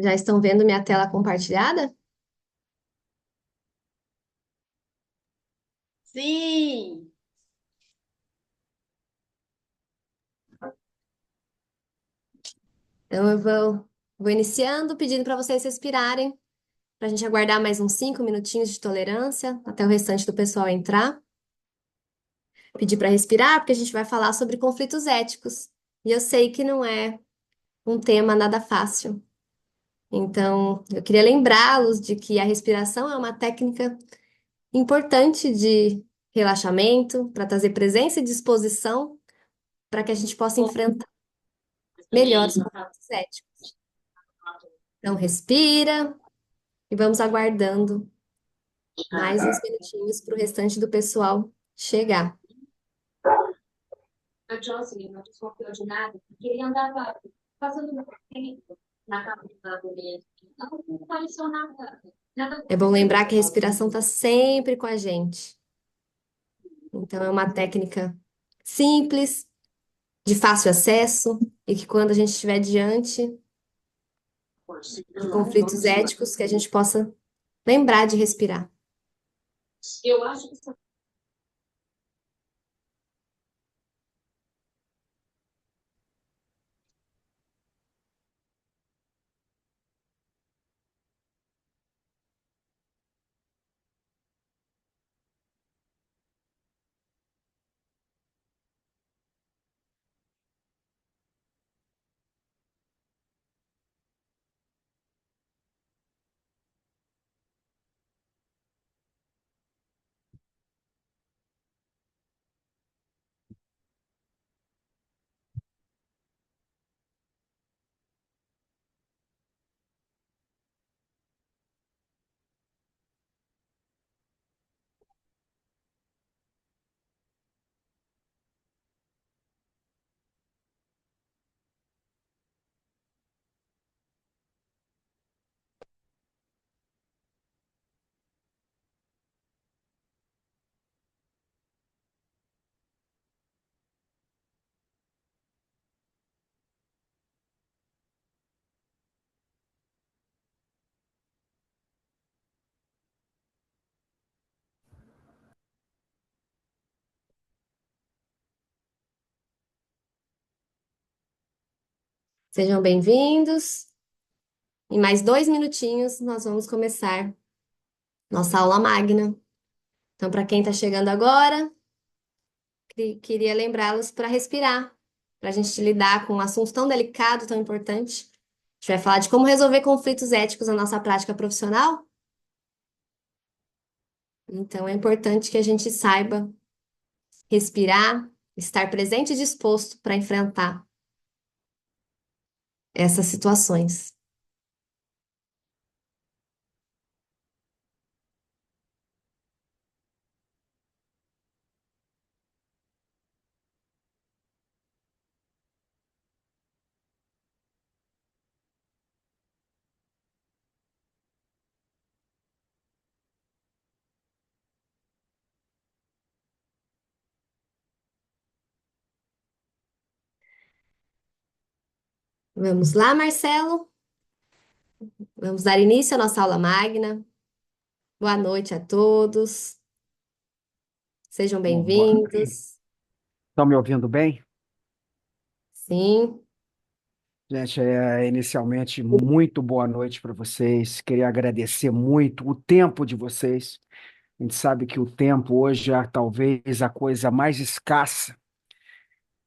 Já estão vendo minha tela compartilhada? Sim, Então eu vou iniciando, pedindo para vocês respirarem, para a gente aguardar mais uns 5 minutinhos de tolerância até o restante do pessoal entrar. Pedir para respirar, porque a gente vai falar sobre conflitos éticos. E eu sei que não é um tema nada fácil. Então, eu queria lembrá-los de que a respiração é uma técnica importante de relaxamento, para trazer presença e disposição para que a gente possa enfrentar melhor os conflitos éticos. Então, respira e vamos aguardando mais uns minutinhos para o restante do pessoal chegar. a Jocelyn não desconfiou de nada, porque ele andava fazendo um tempo na cama do gabinete. Não pareceu nada, nada. É bom lembrar que a respiração está sempre com a gente. Então, é uma técnica simples, de fácil acesso, e que quando a gente estiver diante de conflitos éticos, que a gente possa lembrar de respirar. Eu acho que Sejam bem-vindos. Em mais 2 minutinhos, nós vamos começar nossa aula magna. Então, para quem está chegando agora, queria lembrá-los para respirar, para a gente lidar com um assunto tão delicado, tão importante. A gente vai falar de como resolver conflitos éticos na nossa prática profissional. Então, é importante que a gente saiba respirar, estar presente e disposto para enfrentar essas situações. Vamos lá, Marcelo? Vamos dar início à nossa aula magna. Boa noite a todos. Sejam Bom, bem-vindos. estão me ouvindo bem? Sim, Gente, inicialmente, muito boa noite para vocês. Queria agradecer muito o tempo de vocês. A gente sabe que o tempo hoje é talvez a coisa mais escassa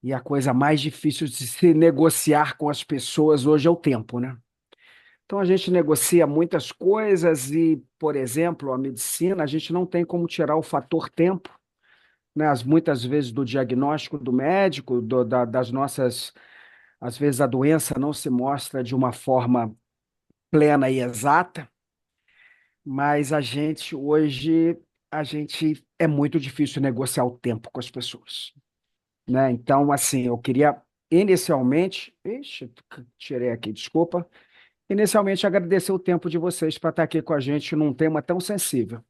e a coisa mais difícil de se negociar com as pessoas hoje é o tempo, né? Então a gente negocia muitas coisas e, por exemplo, a medicina, a gente não tem como tirar o fator tempo, né? Muitas vezes do diagnóstico do médico, das nossas. Às vezes a doença não se mostra de uma forma plena e exata, mas a gente é muito difícil negociar o tempo com as pessoas, né? Então, assim, eu queria inicialmente, ixi, tirei aqui, desculpa, inicialmente agradecer o tempo de vocês para estar aqui com a gente num tema tão sensível,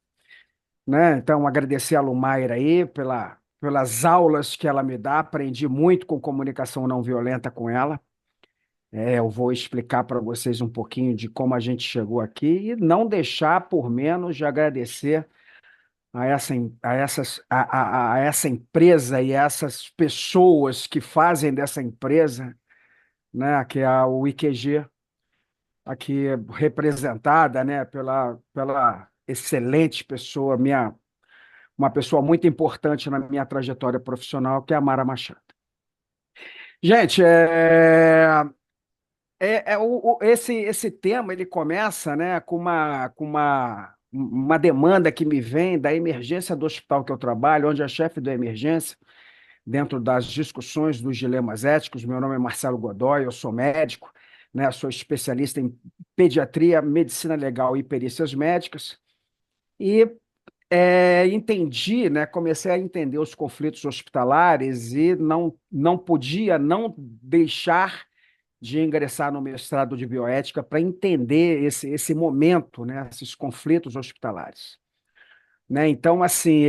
né? Então, agradecer a Lumaira aí pelas aulas que ela me dá, aprendi muito com comunicação não violenta com ela. Eu vou explicar para vocês um pouquinho de como a gente chegou aqui e não deixar por menos de agradecer a essa empresa e a essas pessoas que fazem dessa empresa, né, que é o IQG, aqui representada, né, pela excelente pessoa, uma pessoa muito importante na minha trajetória profissional, que é a Mara Machado. Gente, esse tema ele começa, né, com uma demanda que me vem da emergência do hospital que eu trabalho, onde a chefe da emergência, dentro das discussões dos dilemas éticos, meu nome é Marcelo Godoy, eu sou médico, né, sou especialista em pediatria, medicina legal e perícias médicas, e entendi, né, comecei a entender os conflitos hospitalares e não podia não deixar de ingressar no mestrado de bioética para entender esse momento, né, esses conflitos hospitalares, né? Então, assim,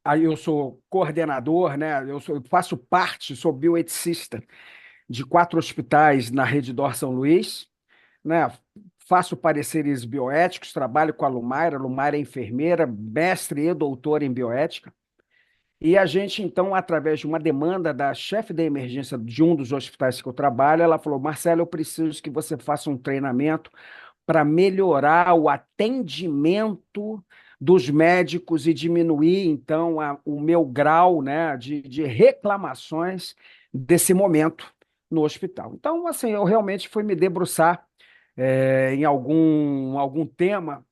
aí eu sou coordenador, né? Eu faço parte, sou bioeticista de 4 hospitais na Rede Dor São Luís, né? Faço pareceres bioéticos, trabalho com a Lumaira. A Lumaira é enfermeira, mestre e doutora em bioética. E a gente, então, através de uma demanda da chefe da emergência de um dos hospitais que eu trabalho, ela falou: Marcelo, eu preciso que você faça um treinamento para melhorar o atendimento dos médicos e diminuir, então, o meu grau, né, de reclamações desse momento no hospital. Então, assim, eu realmente fui me debruçar em algum tema,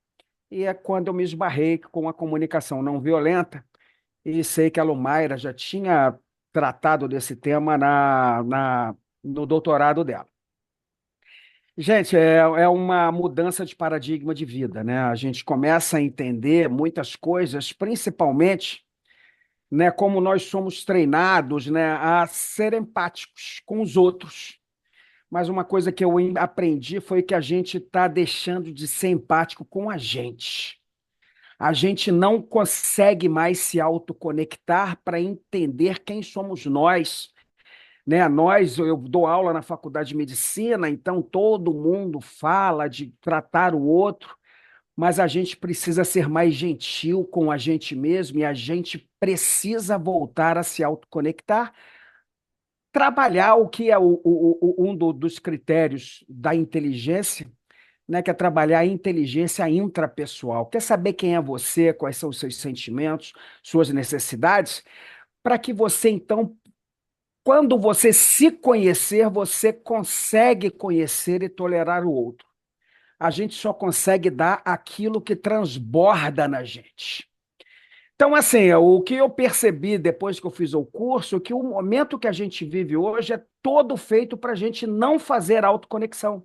e é quando eu me esbarrei com a comunicação não violenta, e sei que a Lumaira já tinha tratado desse tema no doutorado dela. Gente, é uma mudança de paradigma de vida, né? A gente começa a entender muitas coisas, principalmente, né, como nós somos treinados, né, a ser empáticos com os outros. Mas uma coisa que eu aprendi foi que a gente está deixando de ser empático com a gente. A gente não consegue mais se autoconectar para entender quem somos nós, né? Eu dou aula na faculdade de medicina, então todo mundo fala de tratar o outro, mas a gente precisa ser mais gentil com a gente mesmo e a gente precisa voltar a se autoconectar, trabalhar o que é dos critérios da inteligência, né, que é trabalhar a inteligência intrapessoal. Quer saber quem é você, quais são os seus sentimentos, suas necessidades, para que você, então, quando você se conhecer, você consegue conhecer e tolerar o outro. A gente só consegue dar aquilo que transborda na gente. Então, assim, o que eu percebi depois que eu fiz o curso, é que o momento que a gente vive hoje é todo feito para a gente não fazer autoconexão,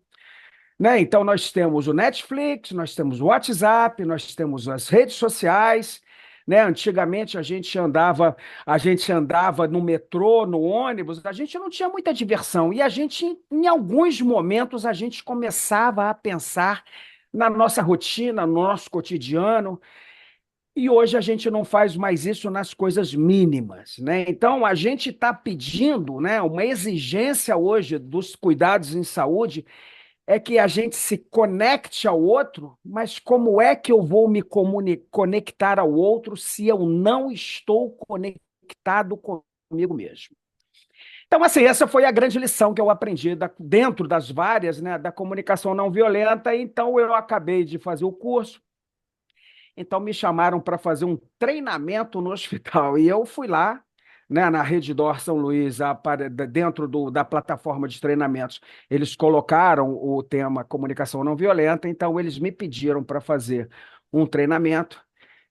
né? Então, nós temos o Netflix, nós temos o WhatsApp, nós temos as redes sociais, né? Antigamente a gente andava no metrô, no ônibus, a gente não tinha muita diversão e a gente, em alguns momentos, a gente começava a pensar na nossa rotina, no nosso cotidiano. E hoje a gente não faz mais isso nas coisas mínimas, né? Então a gente está pedindo, né, uma exigência hoje dos cuidados em saúde é que a gente se conecte ao outro, mas como é que eu vou me conectar ao outro se eu não estou conectado comigo mesmo? Então, assim, essa foi a grande lição que eu aprendi dentro das várias, né, da comunicação não violenta. Então, eu acabei de fazer o curso, então me chamaram para fazer um treinamento no hospital, e eu fui lá, né, na Rede D'Or São Luís, dentro da plataforma de treinamentos, eles colocaram o tema comunicação não violenta, então eles me pediram para fazer um treinamento,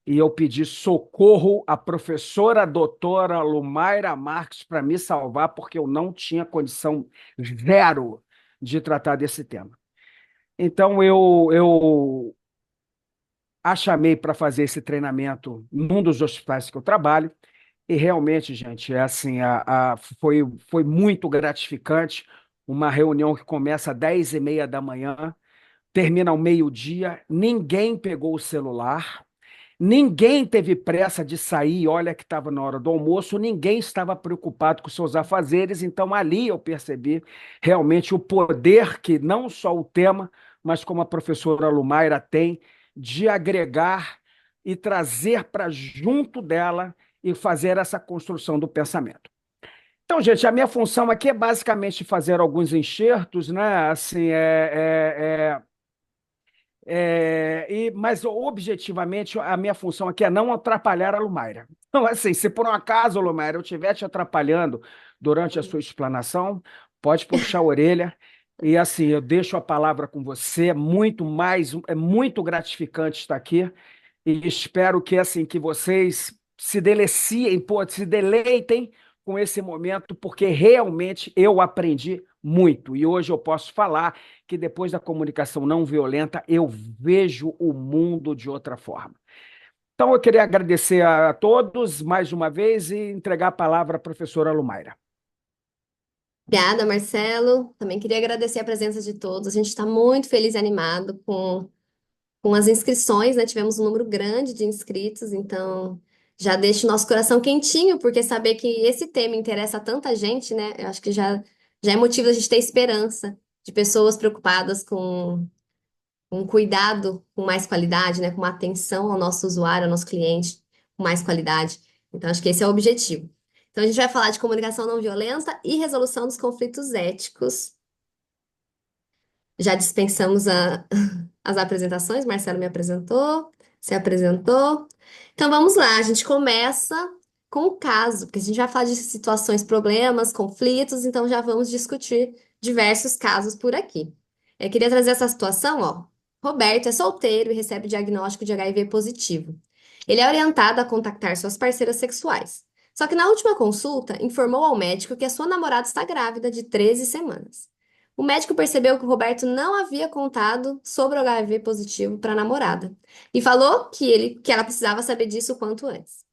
e eu pedi socorro à professora doutora Lumaira Marques para me salvar, porque eu não tinha condição zero de tratar desse tema. Então, eu a chamei para fazer esse treinamento num dos hospitais que eu trabalho, e realmente, gente, é assim, foi muito gratificante. Uma reunião que começa às 10h30 da manhã, termina ao meio-dia, ninguém pegou o celular. Ninguém teve pressa de sair, olha que estava na hora do almoço, ninguém estava preocupado com seus afazeres, então ali eu percebi realmente o poder que não só o tema, mas como a professora Lumaira tem de agregar e trazer para junto dela e fazer essa construção do pensamento. Então, gente, a minha função aqui é basicamente fazer alguns enxertos, né? Assim, mas objetivamente a minha função aqui é não atrapalhar a Lumaira. Então, assim, se por um acaso, Lumaira, eu estiver te atrapalhando durante a sua explanação, pode puxar a orelha. E assim, eu deixo a palavra com você. É muito gratificante estar aqui. E espero que assim que vocês se deleciem, pô, se deleitem com esse momento, porque realmente eu aprendi muito. E hoje eu posso falar que depois da comunicação não violenta, eu vejo o mundo de outra forma. Então, eu queria agradecer a todos mais uma vez e entregar a palavra à professora Lumaira. Obrigada, Marcelo. Também queria agradecer a presença de todos. A gente está muito feliz e animado com as inscrições, né? Tivemos um número grande de inscritos, então já deixa o nosso coração quentinho, porque saber que esse tema interessa a tanta gente, né? Eu acho que já é motivo da gente ter esperança de pessoas preocupadas com cuidado com mais qualidade, né? Com uma atenção ao nosso usuário, ao nosso cliente, com mais qualidade. Então, acho que esse é o objetivo. Então, a gente vai falar de comunicação não violenta e resolução dos conflitos éticos. Já dispensamos as apresentações, Marcelo me apresentou, se apresentou. Então vamos lá, a gente começa com o caso, porque a gente vai falar de situações, problemas, conflitos, então já vamos discutir diversos casos por aqui. Eu queria trazer essa situação, ó. Roberto é solteiro e recebe diagnóstico de HIV positivo. Ele é orientado a contactar suas parceiras sexuais. Só que na última consulta, informou ao médico que a sua namorada está grávida de 13 semanas. O médico percebeu que o Roberto não havia contado sobre o HIV positivo para a namorada e falou que ela precisava saber disso o quanto antes.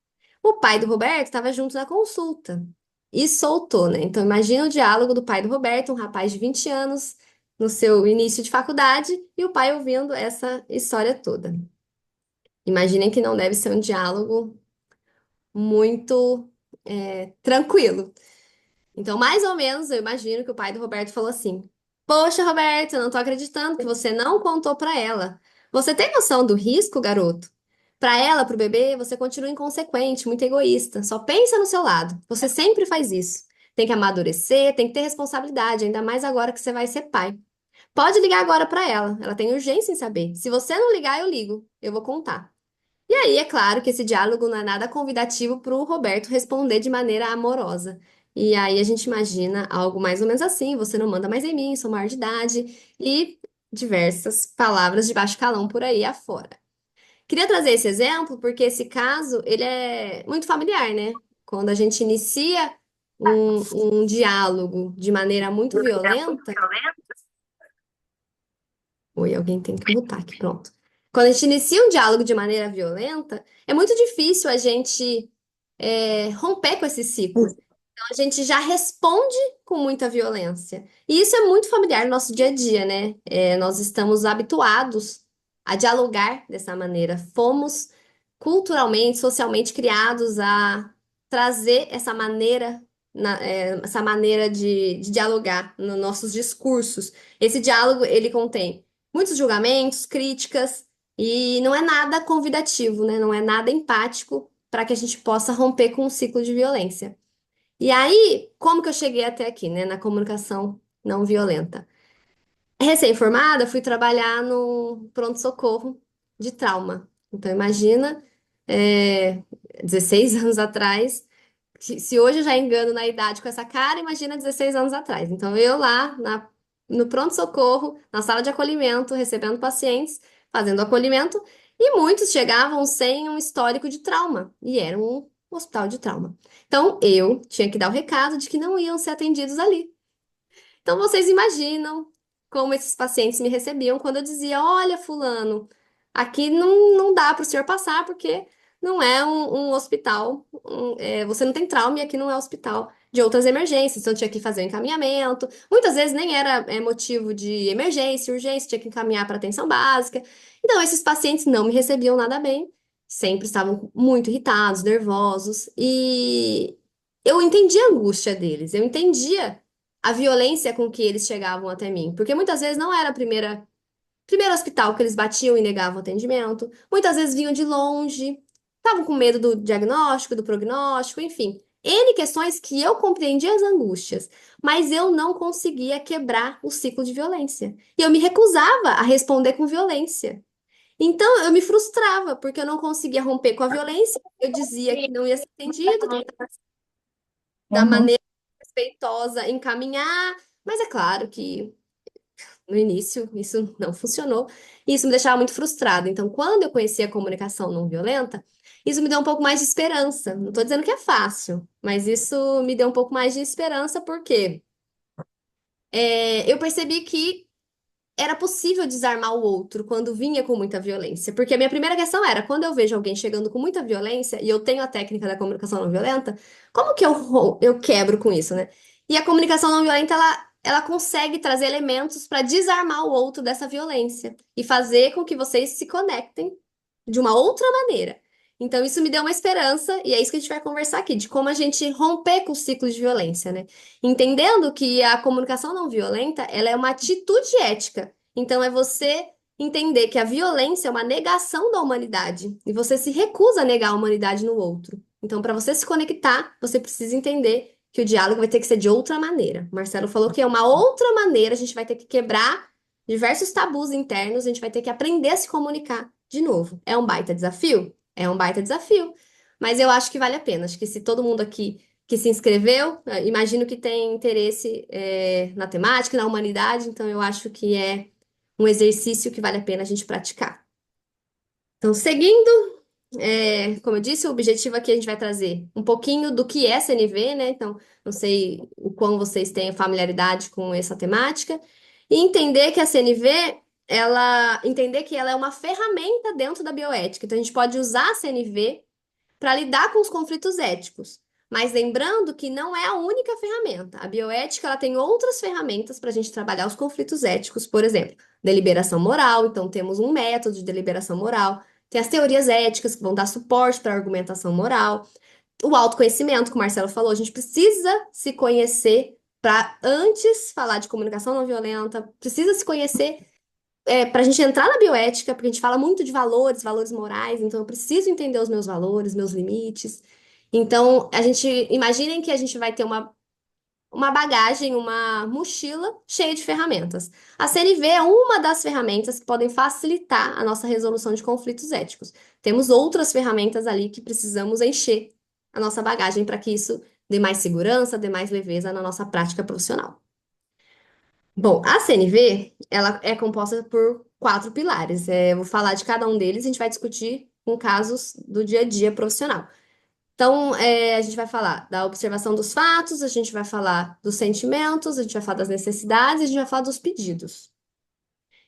O pai do Roberto estava junto na consulta e soltou, né? Então imagina o diálogo do pai do Roberto, um rapaz de 20 anos, no seu início de faculdade, e o pai ouvindo essa história toda. Imaginem que não deve ser um diálogo muito tranquilo. Então, mais ou menos, eu imagino que o pai do Roberto falou assim: Poxa, Roberto, eu não tô acreditando que você não contou pra ela. Você tem noção do risco, garoto? Pra ela, pro bebê, você continua inconsequente, muito egoísta. Só pensa no seu lado. Você sempre faz isso. Tem que amadurecer, tem que ter responsabilidade, ainda mais agora que você vai ser pai. Pode ligar agora pra ela. Ela tem urgência em saber. Se você não ligar, eu ligo. Eu vou contar. E aí, é claro que esse diálogo não é nada convidativo para o Roberto responder de maneira amorosa. E aí a gente imagina algo mais ou menos assim: você não manda mais em mim, sou maior de idade, e diversas palavras de baixo calão por aí afora. Queria trazer esse exemplo porque esse caso ele é muito familiar, né? Quando a gente inicia um diálogo de maneira muito violenta. Oi, alguém tem que mutar aqui, pronto. Quando a gente inicia um diálogo de maneira violenta, é muito difícil a gente romper com esse ciclo. Então, a gente já responde com muita violência. E isso é muito familiar no nosso dia a dia, né? Nós estamos habituados a dialogar dessa maneira. Fomos culturalmente, socialmente criados a trazer essa maneira de dialogar nos nossos discursos. Esse diálogo, ele contém muitos julgamentos, críticas, e não é nada convidativo, né? Não é nada empático para que a gente possa romper com um ciclo de violência. E aí, como que eu cheguei até aqui, né? Na comunicação não violenta. Recém-formada, fui trabalhar no pronto-socorro de trauma. Então, imagina, é, 16 anos atrás, se hoje eu já engano na idade com essa cara, imagina 16 anos atrás. Então, eu lá no pronto-socorro, na sala de acolhimento, recebendo pacientes, fazendo acolhimento, e muitos chegavam sem um histórico de trauma, e era um hospital de trauma. Então, eu tinha que dar o recado de que não iam ser atendidos ali. Então, vocês imaginam como esses pacientes me recebiam quando eu dizia: Olha, fulano, aqui não dá para o senhor passar porque não é um hospital, você não tem trauma e aqui não é hospital de outras emergências. Então, eu tinha que fazer o encaminhamento. Muitas vezes nem era motivo de emergência, urgência, tinha que encaminhar para atenção básica. Então, esses pacientes não me recebiam nada bem sempre estavam muito irritados, nervosos, e eu entendia a angústia deles, eu entendia a violência com que eles chegavam até mim, porque muitas vezes não era a primeiro hospital que eles batiam e negavam atendimento, muitas vezes vinham de longe, estavam com medo do diagnóstico, do prognóstico, enfim. N questões que eu compreendia as angústias, mas eu não conseguia quebrar o ciclo de violência. E eu me recusava a responder com violência. Então eu me frustrava, porque eu não conseguia romper com a violência, eu dizia que não ia ser atendido, tentava da Uhum. maneira respeitosa encaminhar, mas é claro que no início, isso não funcionou, e isso me deixava muito frustrada. Então, quando eu conheci a comunicação não violenta, isso me deu um pouco mais de esperança. Não estou dizendo que é fácil, mas isso me deu um pouco mais de esperança, porque eu percebi que era possível desarmar o outro quando vinha com muita violência. Porque a minha primeira questão era, quando eu vejo alguém chegando com muita violência, e eu tenho a técnica da comunicação não violenta, como que eu quebro com isso, né? E a comunicação não violenta, ela consegue trazer elementos para desarmar o outro dessa violência e fazer com que vocês se conectem de uma outra maneira. Então, isso me deu uma esperança, e é isso que a gente vai conversar aqui, de como a gente romper com o ciclo de violência, né? Entendendo que a comunicação não violenta, ela é uma atitude ética. Então, é você entender que a violência é uma negação da humanidade, e você se recusa a negar a humanidade no outro. Então, para você se conectar, você precisa entender que o diálogo vai ter que ser de outra maneira. O Marcelo falou que é uma outra maneira, a gente vai ter que quebrar diversos tabus internos, a gente vai ter que aprender a se comunicar de novo. É um baita desafio? É um baita desafio. Mas eu acho que vale a pena. Acho que se todo mundo aqui que se inscreveu, imagino que tem interesse, na temática, na humanidade, então eu acho que é um exercício que vale a pena a gente praticar. Então, seguindo, como eu disse, o objetivo aqui a gente vai trazer um pouquinho do que é CNV, né? Então, não sei o quão vocês têm familiaridade com essa temática, e entender que a CNV, entender que ela é uma ferramenta dentro da bioética. Então, a gente pode usar a CNV para lidar com os conflitos éticos. Mas lembrando que não é a única ferramenta. A bioética ela tem outras ferramentas para a gente trabalhar os conflitos éticos, por exemplo, deliberação moral. Então, temos um método de deliberação moral. Tem as teorias éticas que vão dar suporte para a argumentação moral. O autoconhecimento, que o Marcelo falou, a gente precisa se conhecer para antes falar de comunicação não violenta, precisa se conhecer para a gente entrar na bioética, porque a gente fala muito de valores, valores morais, então eu preciso entender os meus valores, meus limites. Então, imaginem que a gente vai ter uma bagagem, uma mochila cheia de ferramentas. A CNV é uma das ferramentas que podem facilitar a nossa resolução de conflitos éticos. Temos outras ferramentas ali que precisamos encher a nossa bagagem para que isso dê mais segurança, dê mais leveza na nossa prática profissional. Bom, a CNV, ela é composta por 4 pilares. Eu vou falar de cada um deles, a gente vai discutir com casos do dia a dia profissional. Então, a gente vai falar da observação dos fatos, a gente vai falar dos sentimentos, a gente vai falar das necessidades, a gente vai falar dos pedidos.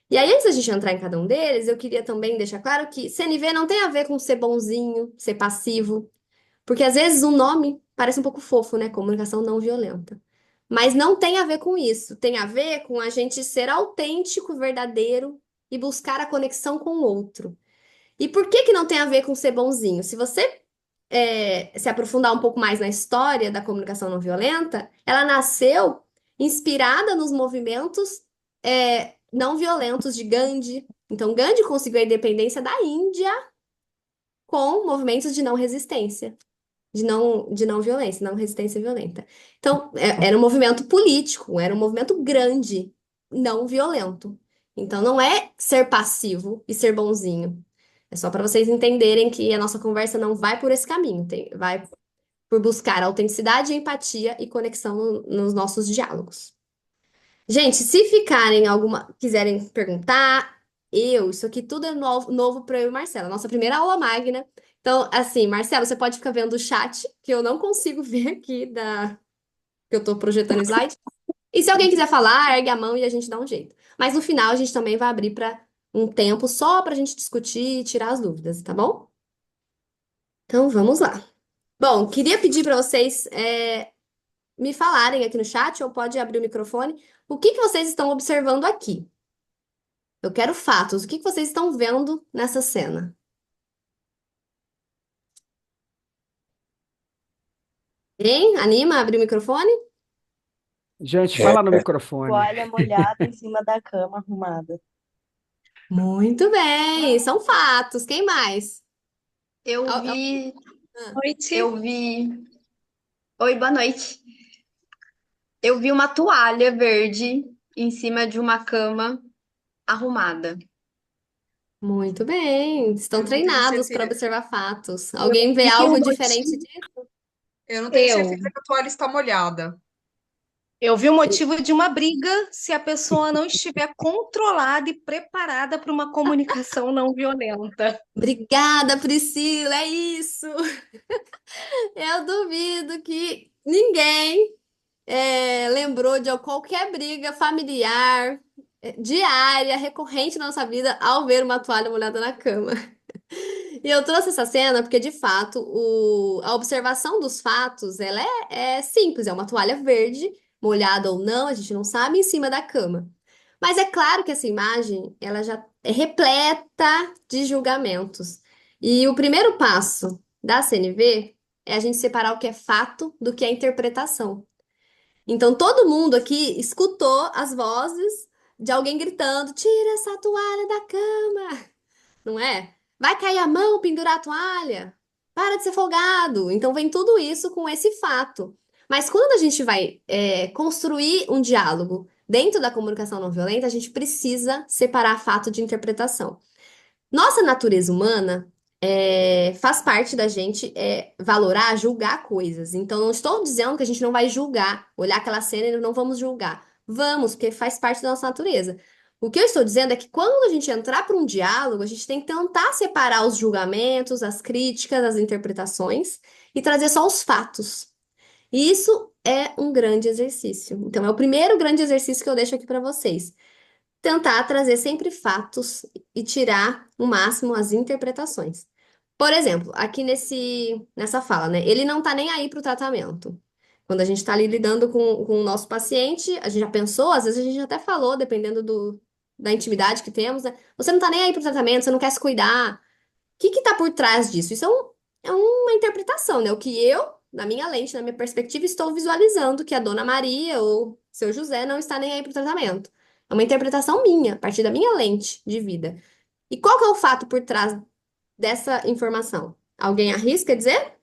E aí, antes da gente entrar em cada um deles, eu queria também deixar claro que CNV não tem a ver com ser bonzinho, ser passivo, porque às vezes o nome parece um pouco fofo, né? Comunicação não violenta. Mas não tem a ver com isso. Tem a ver com a gente ser autêntico, verdadeiro e buscar a conexão com o outro. E por que que não tem a ver com ser bonzinho? Se você se aprofundar um pouco mais na história da comunicação não violenta, ela nasceu inspirada nos movimentos não violentos de Gandhi. Então, Gandhi conseguiu a independência da Índia com movimentos de não resistência de não violência, não resistência violenta. Então, era um movimento político, era um movimento grande, não violento. Então, não é ser passivo e ser bonzinho. É só para vocês entenderem que a nossa conversa não vai por esse caminho, vai por buscar autenticidade, empatia e conexão nos nossos diálogos. Gente, se quiserem perguntar, isso aqui tudo é novo para eu e Marcela. Nossa primeira aula magna. Então, assim, Marcelo, você pode ficar vendo o chat, que eu não consigo ver aqui que eu estou projetando o slide. E se alguém quiser falar, ergue a mão e a gente dá um jeito. Mas no final a gente também vai abrir para um tempo só para a gente discutir e tirar as dúvidas, tá bom? Então, vamos lá. Bom, queria pedir para vocês me falarem aqui no chat, ou pode abrir o microfone, o que que vocês estão observando aqui. Eu quero fatos. O que que vocês estão vendo nessa cena? Hein? Anima? Abre o microfone? Gente, fala no microfone. Toalha molhada em cima da cama arrumada. Muito bem, são fatos. Quem mais? Eu Al- al- vi, ah, Noite. eu vi. Oi, boa noite. Eu vi uma toalha verde em cima de uma cama arrumada. Muito bem, estão Eu não tenho treinados para certeza. observar fatos. Eu Alguém vê vi o algo diferente motivo. disso? Eu não tenho Eu. certeza que a toalha está molhada. Eu vi o motivo de uma briga se a pessoa não estiver controlada e preparada para uma comunicação não violenta. Obrigada, Priscila, é isso. Eu duvido que ninguém lembrou de qualquer briga familiar, diária, recorrente na nossa vida ao ver uma toalha molhada na cama. E eu trouxe essa cena porque, de fato, a observação dos fatos, ela é simples, é uma toalha verde, molhada ou não, a gente não sabe, em cima da cama. Mas é claro que essa imagem, ela já é repleta de julgamentos. E o primeiro passo da CNV é a gente separar o que é fato do que é interpretação. Então, todo mundo aqui escutou as vozes de alguém gritando: tira essa toalha da cama, não é? Vai cair a mão, pendurar a toalha. Para de ser folgado. Então vem tudo isso com esse fato. Mas quando a gente vai construir um diálogo dentro da comunicação não violenta, a gente precisa separar fato de interpretação. Nossa natureza humana faz parte da gente valorar, julgar coisas. Então, não estou dizendo que a gente não vai julgar, olhar aquela cena e não vamos julgar. Vamos, porque faz parte da nossa natureza. O que eu estou dizendo é que quando a gente entrar para um diálogo, a gente tem que tentar separar os julgamentos, as críticas, as interpretações e trazer só os fatos. E isso é um grande exercício. Então, é o primeiro grande exercício que eu deixo aqui para vocês tentar trazer sempre fatos e tirar o máximo as interpretações. Por exemplo, aqui nessa fala, né? Ele não tá nem aí para o tratamento. Quando a gente está ali lidando com o nosso paciente, a gente já pensou, às vezes a gente até falou, dependendo da intimidade que temos, né? Você não tá nem aí para o tratamento, você não quer se cuidar. O que que tá por trás disso? Isso é uma interpretação, né? O que eu, na minha lente, na minha perspectiva, estou visualizando que a Dona Maria ou seu José não está nem aí para o tratamento. É uma interpretação minha, a partir da minha lente de vida. E qual que é o fato por trás dessa informação? Alguém arrisca dizer?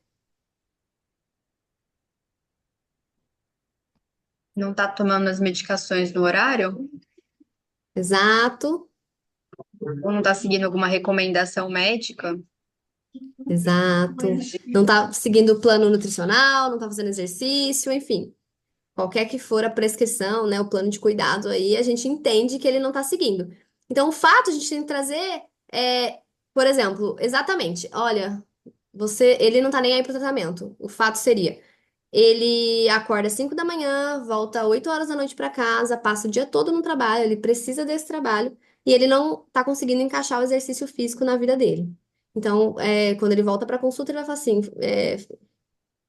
Não tá tomando as medicações no horário? Exato, Ou não tá seguindo alguma recomendação médica? exato. Não está seguindo o plano nutricional, não está fazendo exercício, enfim. Qualquer que for a prescrição, né, o plano de cuidado aí, a gente entende que ele não está seguindo. Então, o fato a gente tem que trazer por exemplo, exatamente, olha, ele não tá nem aí pro tratamento. O fato seria, ele acorda às 5 da manhã, volta 8 horas da noite para casa, passa o dia todo no trabalho, ele precisa desse trabalho e ele não tá conseguindo encaixar o exercício físico na vida dele. Então, quando ele volta para consulta, ele vai falar assim,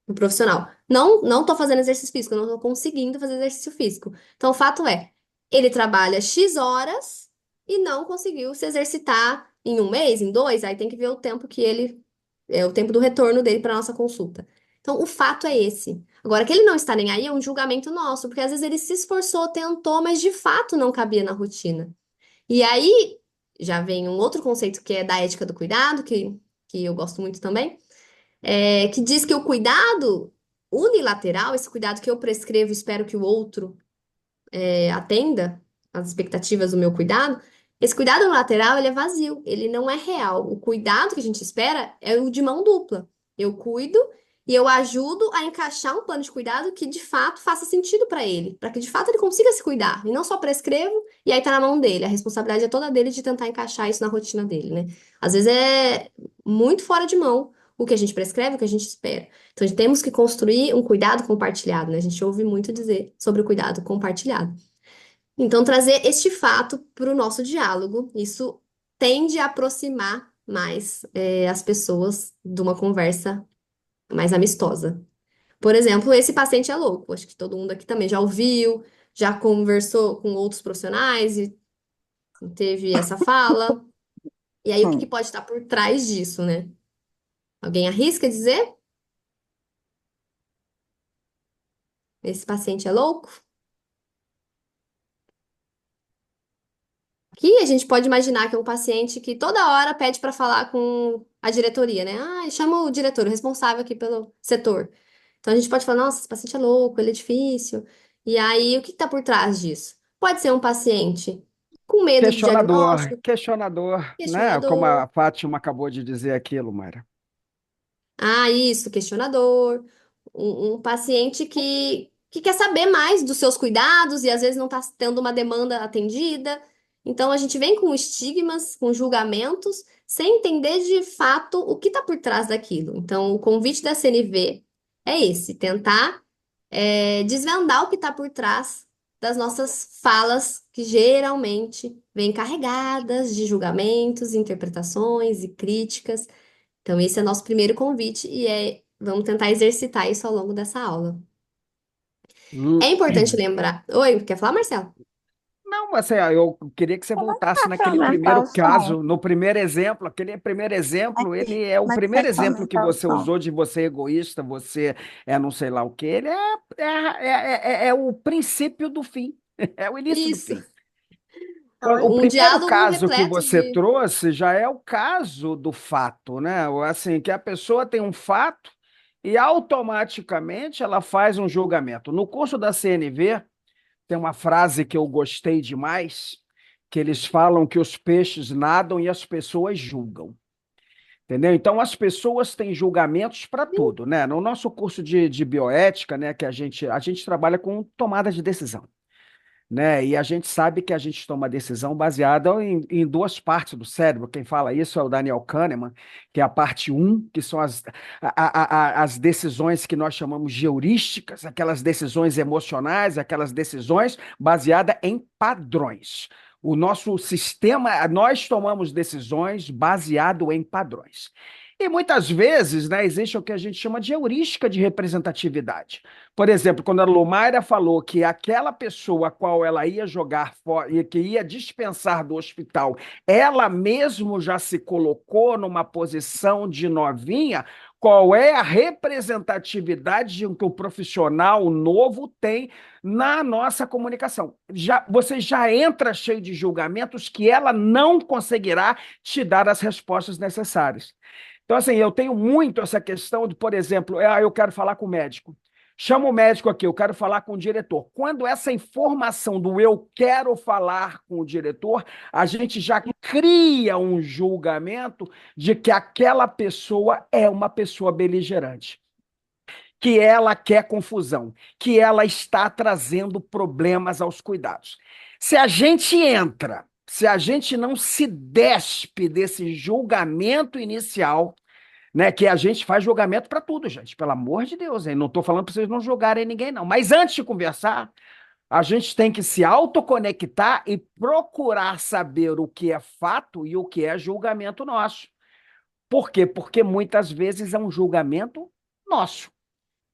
o profissional. Não tô fazendo exercício físico, não tô conseguindo fazer exercício físico. Então, o fato é, ele trabalha X horas e não conseguiu se exercitar em um mês, em dois, aí tem que ver o tempo o tempo do retorno dele para nossa consulta. Então, o fato é esse. Agora, que ele não está nem aí é um julgamento nosso, porque às vezes ele se esforçou, tentou, mas de fato não cabia na rotina. E aí já vem um outro conceito que é da ética do cuidado, que eu gosto muito também que diz que o cuidado unilateral, esse cuidado que eu prescrevo, e espero que o outro atenda às expectativas do meu cuidado, esse cuidado unilateral, ele é vazio, ele não é real. O cuidado que a gente espera é o de mão dupla. Eu cuido e eu ajudo a encaixar um plano de cuidado que de fato faça sentido para ele, para que de fato ele consiga se cuidar, e não só prescrevo e aí tá na mão dele. A responsabilidade é toda dele de tentar encaixar isso na rotina dele, né? Às vezes é muito fora de mão o que a gente prescreve, o que a gente espera. Então, temos que construir um cuidado compartilhado, né? A gente ouve muito dizer sobre o cuidado compartilhado. Então, trazer este fato para o nosso diálogo, isso tende a aproximar mais as pessoas de uma conversa mais amistosa. Por exemplo, esse paciente é louco. Acho que todo mundo aqui também já ouviu, já conversou com outros profissionais e teve essa fala. E aí, o que que pode estar por trás disso, né? Alguém arrisca dizer? Esse paciente é louco? Aqui a gente pode imaginar que é um paciente que toda hora pede para falar com a diretoria, né? Ah, chama o diretor, o responsável aqui pelo setor. Então a gente pode falar, nossa, esse paciente é louco, ele é difícil. E aí, o que está por trás disso? Pode ser um paciente com medo do Questionador, diagnóstico, questionador, né? Como questionador. a Fátima acabou de dizer aquilo, Mayra. Ah, isso, questionador. Um paciente que quer saber mais dos seus cuidados e às vezes não está tendo uma demanda atendida. Então a gente vem com estigmas, com julgamentos, sem entender de fato o que está por trás daquilo. Então, o convite da CNV é esse, tentar desvendar o que está por trás das nossas falas, que geralmente vêm carregadas de julgamentos, interpretações e críticas. Então, esse é nosso primeiro convite e vamos tentar exercitar isso ao longo dessa aula. É Hum. importante lembrar. Oi, quer falar, Marcelo? Não, assim, eu queria que você Como é que voltasse tá pra naquele aumentar primeiro o som? caso, no primeiro exemplo. Aquele primeiro exemplo, Aqui, ele é o como é que primeiro faz pra exemplo que aumentar o você som? usou de você egoísta, você é não sei lá o quê. Ele é o princípio do fim, é o início do Isso. fim. O Um primeiro diálogo caso que repleto você de. trouxe já é o caso do fato, né? Assim, que a pessoa tem um fato e automaticamente ela faz um julgamento. No curso da CNV, tem uma frase que eu gostei demais, que eles falam que os peixes nadam e as pessoas julgam. Entendeu? Então, as pessoas têm julgamentos para tudo, né? No nosso curso de bioética, né, que a gente trabalha com tomada de decisão, né? E a gente sabe que a gente toma decisão baseada em duas partes do cérebro. Quem fala isso é o Daniel Kahneman, que é a parte um, que são as decisões que nós chamamos de heurísticas, aquelas decisões emocionais, aquelas decisões baseadas em padrões. O nosso sistema, nós tomamos decisões baseado em padrões. E muitas vezes, né, existe o que a gente chama de heurística de representatividade. Por exemplo, quando a Lumaira falou que aquela pessoa a qual ela ia jogar fora e que ia dispensar do hospital, ela mesmo já se colocou numa posição de novinha, qual é a representatividade que o profissional novo tem na nossa comunicação? Você já entra cheio de julgamentos que ela não conseguirá te dar as respostas necessárias. Então, assim, eu tenho muito essa questão de, por exemplo, eu quero falar com o médico. Chama o médico aqui, eu quero falar com o diretor. Quando essa informação do eu quero falar com o diretor, a gente já cria um julgamento de que aquela pessoa é uma pessoa beligerante, que ela quer confusão, que ela está trazendo problemas aos cuidados. Se a gente não se despe desse julgamento inicial, né, que a gente faz julgamento para tudo, gente, pelo amor de Deus, hein? Não estou falando para vocês não julgarem ninguém, não. Mas antes de conversar, a gente tem que se autoconectar e procurar saber o que é fato e o que é julgamento nosso. Por quê? Porque muitas vezes é um julgamento nosso.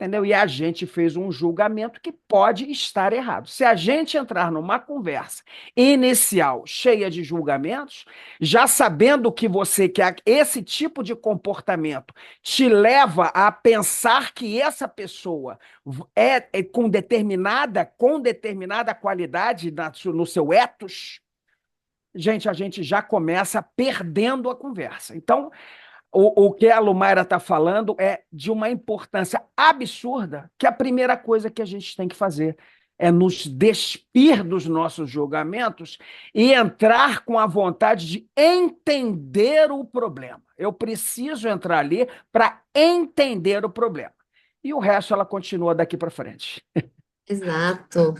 Entendeu? E a gente fez um julgamento que pode estar errado. Se a gente entrar numa conversa inicial cheia de julgamentos, já sabendo que esse tipo de comportamento te leva a pensar que essa pessoa é com determinada qualidade no seu ethos, gente, a gente já começa perdendo a conversa. Então, o que a Lumaira está falando é de uma importância absurda, que a primeira coisa que a gente tem que fazer é nos despir dos nossos julgamentos e entrar com a vontade de entender o problema. Eu preciso entrar ali para entender o problema. E o resto ela continua daqui para frente. Exato.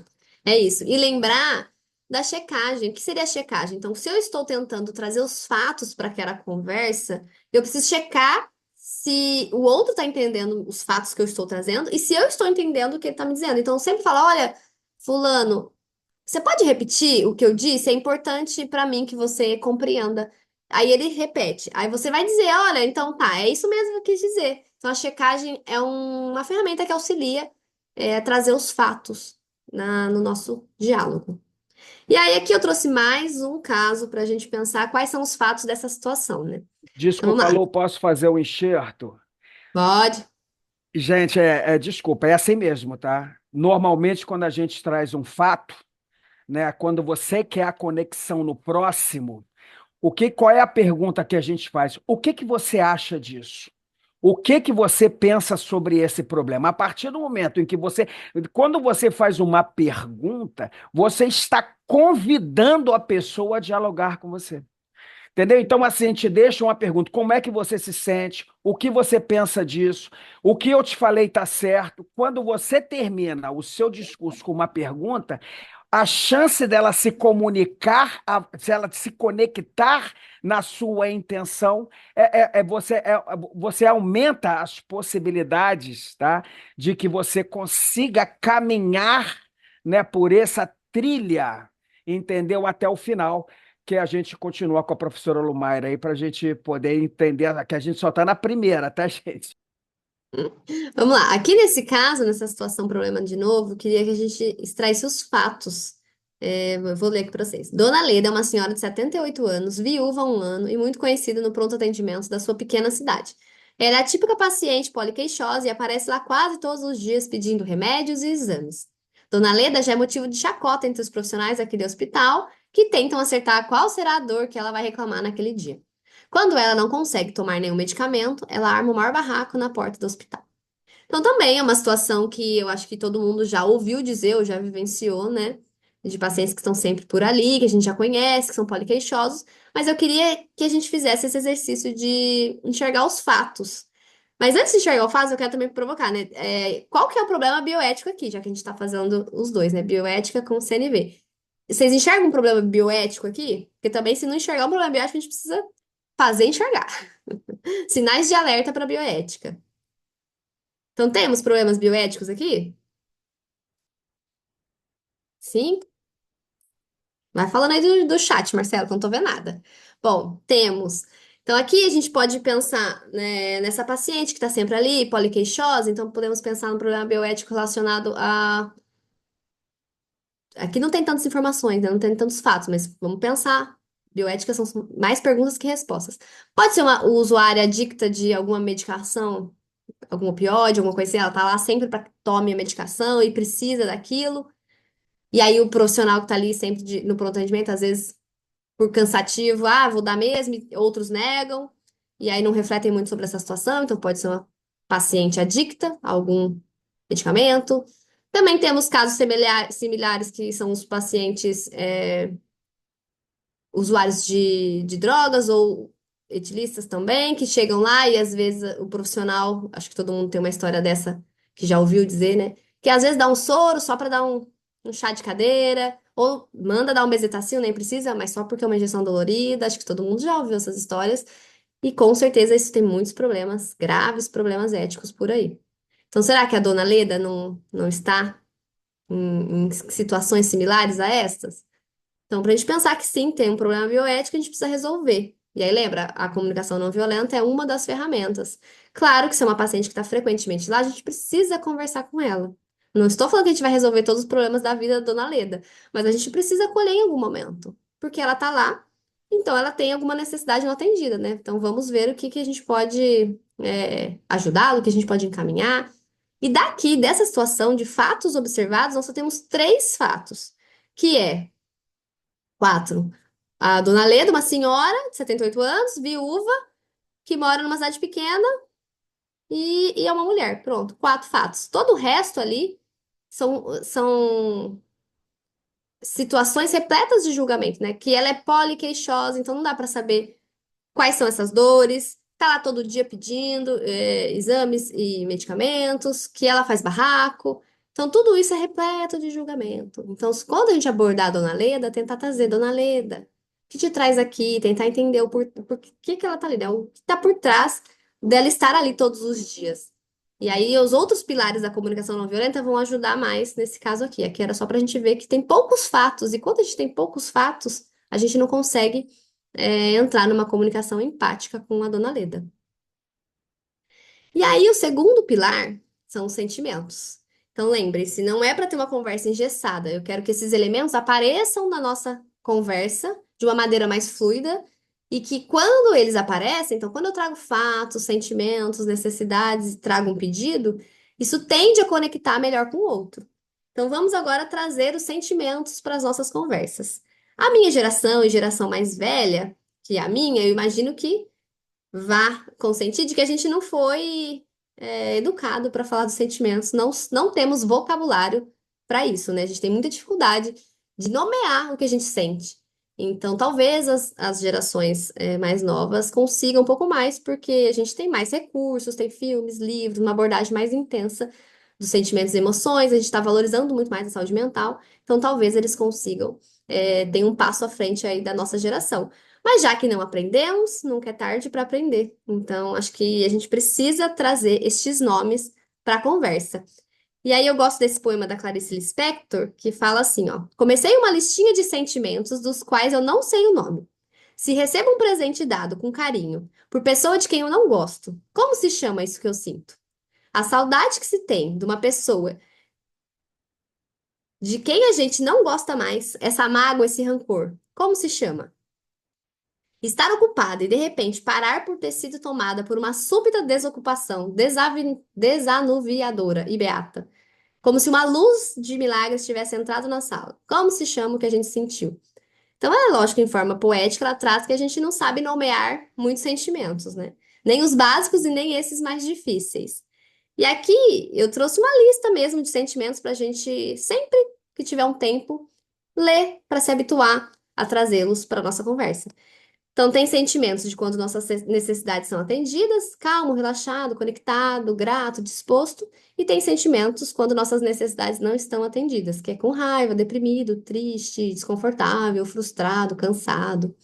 É isso. E lembrar da checagem. O que seria a checagem? Então, se eu estou tentando trazer os fatos para aquela conversa, eu preciso checar se o outro está entendendo os fatos que eu estou trazendo e se eu estou entendendo o que ele está me dizendo. Então, eu sempre falo, olha, fulano, você pode repetir o que eu disse? É importante para mim que você compreenda. Aí ele repete. Aí você vai dizer, olha, então tá, é isso mesmo que eu quis dizer. Então, a checagem é uma ferramenta que auxilia a trazer os fatos no nosso diálogo. E aí, aqui eu trouxe mais um caso para a gente pensar quais são os fatos dessa situação, né? Então, vamos Desculpa, lá. Lu, posso fazer o enxerto? Pode. Gente, desculpa, é assim mesmo, tá? Normalmente, quando a gente traz um fato, né, quando você quer a conexão no próximo, qual é a pergunta que a gente faz? O que que você acha disso? O que que você pensa sobre esse problema? A partir do momento em que quando você faz uma pergunta, você está convidando a pessoa a dialogar com você. Entendeu? Então, assim, a gente deixa uma pergunta: como é que você se sente? O que você pensa disso? O que eu te falei está certo? Quando você termina o seu discurso com uma pergunta, a chance dela se comunicar, se ela se conectar na sua intenção, você aumenta as possibilidades, tá, de que você consiga caminhar, né, por essa trilha, entendeu? Até o final, que a gente continua com a professora Lumaira aí, para a gente poder entender que a gente só está na primeira, tá, gente? Vamos lá. Aqui nesse caso, nessa situação, problema de novo, eu queria que a gente extraísse os fatos. Eu vou ler aqui para vocês. Dona Leda é uma senhora de 78 anos, viúva há um ano e muito conhecida no pronto atendimento da sua pequena cidade. Ela é a típica paciente poliqueixosa e aparece lá quase todos os dias pedindo remédios e exames. Dona Leda já é motivo de chacota entre os profissionais daquele hospital que tentam acertar qual será a dor que ela vai reclamar naquele dia. Quando ela não consegue tomar nenhum medicamento, ela arma o maior barraco na porta do hospital. Então, também é uma situação que eu acho que todo mundo já ouviu dizer, ou já vivenciou, né? De pacientes que estão sempre por ali, que a gente já conhece, que são poliqueixosos. Mas eu queria que a gente fizesse esse exercício de enxergar os fatos. Mas antes de enxergar o fato, eu quero também provocar, né? Qual que é o problema bioético aqui, já que a gente está fazendo os dois, né? Bioética com CNV. Vocês enxergam um problema bioético aqui? Porque também, se não enxergar um problema bioético, a gente precisa fazer enxergar. Sinais de alerta para bioética. Então, temos problemas bioéticos aqui? Sim? Vai falando aí do chat, Marcelo, que eu não tô vendo nada. Bom, temos. Então, aqui a gente pode pensar, né, nessa paciente que está sempre ali, poliqueixosa, então podemos pensar no problema bioético relacionado a. Aqui não tem tantas informações, né, não tem tantos fatos, mas vamos pensar. Bioética são mais perguntas que respostas. Pode ser uma usuária adicta de alguma medicação, algum opioide, alguma coisa assim, ela tá lá sempre para que tome a medicação e precisa daquilo. E aí o profissional que tá ali sempre no pronto atendimento, às vezes por cansativo, vou dar mesmo, e outros negam, e aí não refletem muito sobre essa situação, então pode ser uma paciente adicta a algum medicamento. Também temos casos similares que são os pacientes usuários de drogas ou etilistas também, que chegam lá e às vezes o profissional, acho que todo mundo tem uma história dessa que já ouviu dizer, né? Que às vezes dá um soro só para dar um chá de cadeira, ou manda dar um bezetacil, nem precisa, mas só porque é uma injeção dolorida. Acho que todo mundo já ouviu essas histórias. E com certeza isso tem muitos problemas, graves problemas éticos por aí. Então, será que a dona Leda não está em situações similares a estas? Então, para a gente pensar que sim, tem um problema bioético, a gente precisa resolver. E aí, lembra, a comunicação não violenta é uma das ferramentas. Claro que se é uma paciente que está frequentemente lá, a gente precisa conversar com ela. Não estou falando que a gente vai resolver todos os problemas da vida da dona Leda, mas a gente precisa acolher em algum momento, porque ela está lá, então ela tem alguma necessidade não atendida, né? Então vamos ver o que que a gente pode ajudá-lo, o que a gente pode encaminhar. E daqui, dessa situação de fatos observados, nós só temos três fatos, que é quatro. A dona Leda, uma senhora de 78 anos, viúva, que mora numa cidade pequena e é uma mulher. Pronto, quatro fatos. Todo o resto ali são situações repletas de julgamento, né? Que ela é poliqueixosa, então não dá para saber quais são essas dores. Tá lá todo dia pedindo exames e medicamentos, que ela faz barraco. Então, tudo isso é repleto de julgamento. Então, quando a gente abordar a Dona Leda, tentar trazer, Dona Leda, o que te traz aqui? Tentar entender por que ela tá ali, né? O que tá por trás dela estar ali todos os dias. E aí, os outros pilares da comunicação não violenta vão ajudar mais nesse caso aqui. Aqui era só para a gente ver que tem poucos fatos, e quando a gente tem poucos fatos, a gente não consegue entrar numa comunicação empática com a Dona Leda. E aí, o segundo pilar são os sentimentos. Então, lembre-se, não é para ter uma conversa engessada. Eu quero que esses elementos apareçam na nossa conversa de uma maneira mais fluida e que quando eles aparecem, então, quando eu trago fatos, sentimentos, necessidades e trago um pedido, isso tende a conectar melhor com o outro. Então vamos agora trazer os sentimentos para as nossas conversas. A minha geração e geração mais velha, que é a minha, eu imagino que vá consentir de que a gente não foi educado para falar dos sentimentos, não temos vocabulário para isso, né? A gente tem muita dificuldade de nomear o que a gente sente. Então, talvez as gerações mais novas consigam um pouco mais, porque a gente tem mais recursos, tem filmes, livros, uma abordagem mais intensa dos sentimentos e emoções, a gente está valorizando muito mais a saúde mental, então talvez eles consigam dar um passo à frente aí da nossa geração. Mas já que não aprendemos, nunca é tarde para aprender. Então, acho que a gente precisa trazer estes nomes para a conversa. E aí eu gosto desse poema da Clarice Lispector, que fala assim, ó: comecei uma listinha de sentimentos dos quais eu não sei o nome. Se recebo um presente dado com carinho por pessoa de quem eu não gosto, como se chama isso que eu sinto? A saudade que se tem de uma pessoa de quem a gente não gosta mais, essa mágoa, esse rancor, como se chama? Estar ocupada e de repente parar por ter sido tomada por uma súbita desocupação desanuviadora e beata, como se uma luz de milagres tivesse entrado na sala. Como se chama o que a gente sentiu? Então, é lógico, em forma poética, ela traz que a gente não sabe nomear muitos sentimentos, né? Nem os básicos e nem esses mais difíceis. E aqui eu trouxe uma lista mesmo de sentimentos para a gente, sempre que tiver um tempo, ler para se habituar a trazê-los para a nossa conversa. Então, tem sentimentos de quando nossas necessidades são atendidas, calmo, relaxado, conectado, grato, disposto, e tem sentimentos quando nossas necessidades não estão atendidas, que é com raiva, deprimido, triste, desconfortável, frustrado, cansado.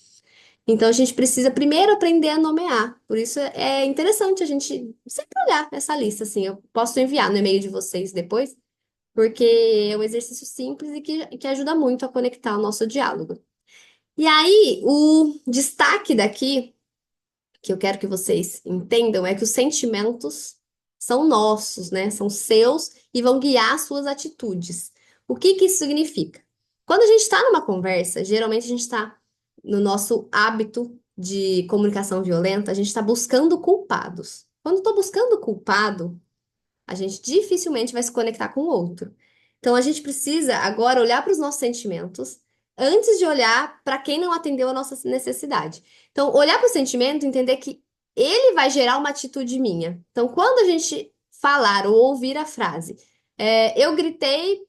Então, a gente precisa primeiro aprender a nomear. Por isso, é interessante a gente sempre olhar essa lista, assim. Eu posso enviar no e-mail de vocês depois, porque é um exercício simples e que ajuda muito a conectar o nosso diálogo. E aí, o destaque daqui, que eu quero que vocês entendam, é que os sentimentos são nossos, né? São seus e vão guiar suas atitudes. O que que isso significa? Quando a gente está numa conversa, geralmente a gente está no nosso hábito de comunicação violenta, a gente está buscando culpados. Quando eu estou buscando culpado, a gente dificilmente vai se conectar com o outro. Então a gente precisa agora olhar para os nossos sentimentos antes de olhar para quem não atendeu a nossa necessidade. Então, olhar para o sentimento, e entender que ele vai gerar uma atitude minha. Então, quando a gente falar ou ouvir a frase, eu gritei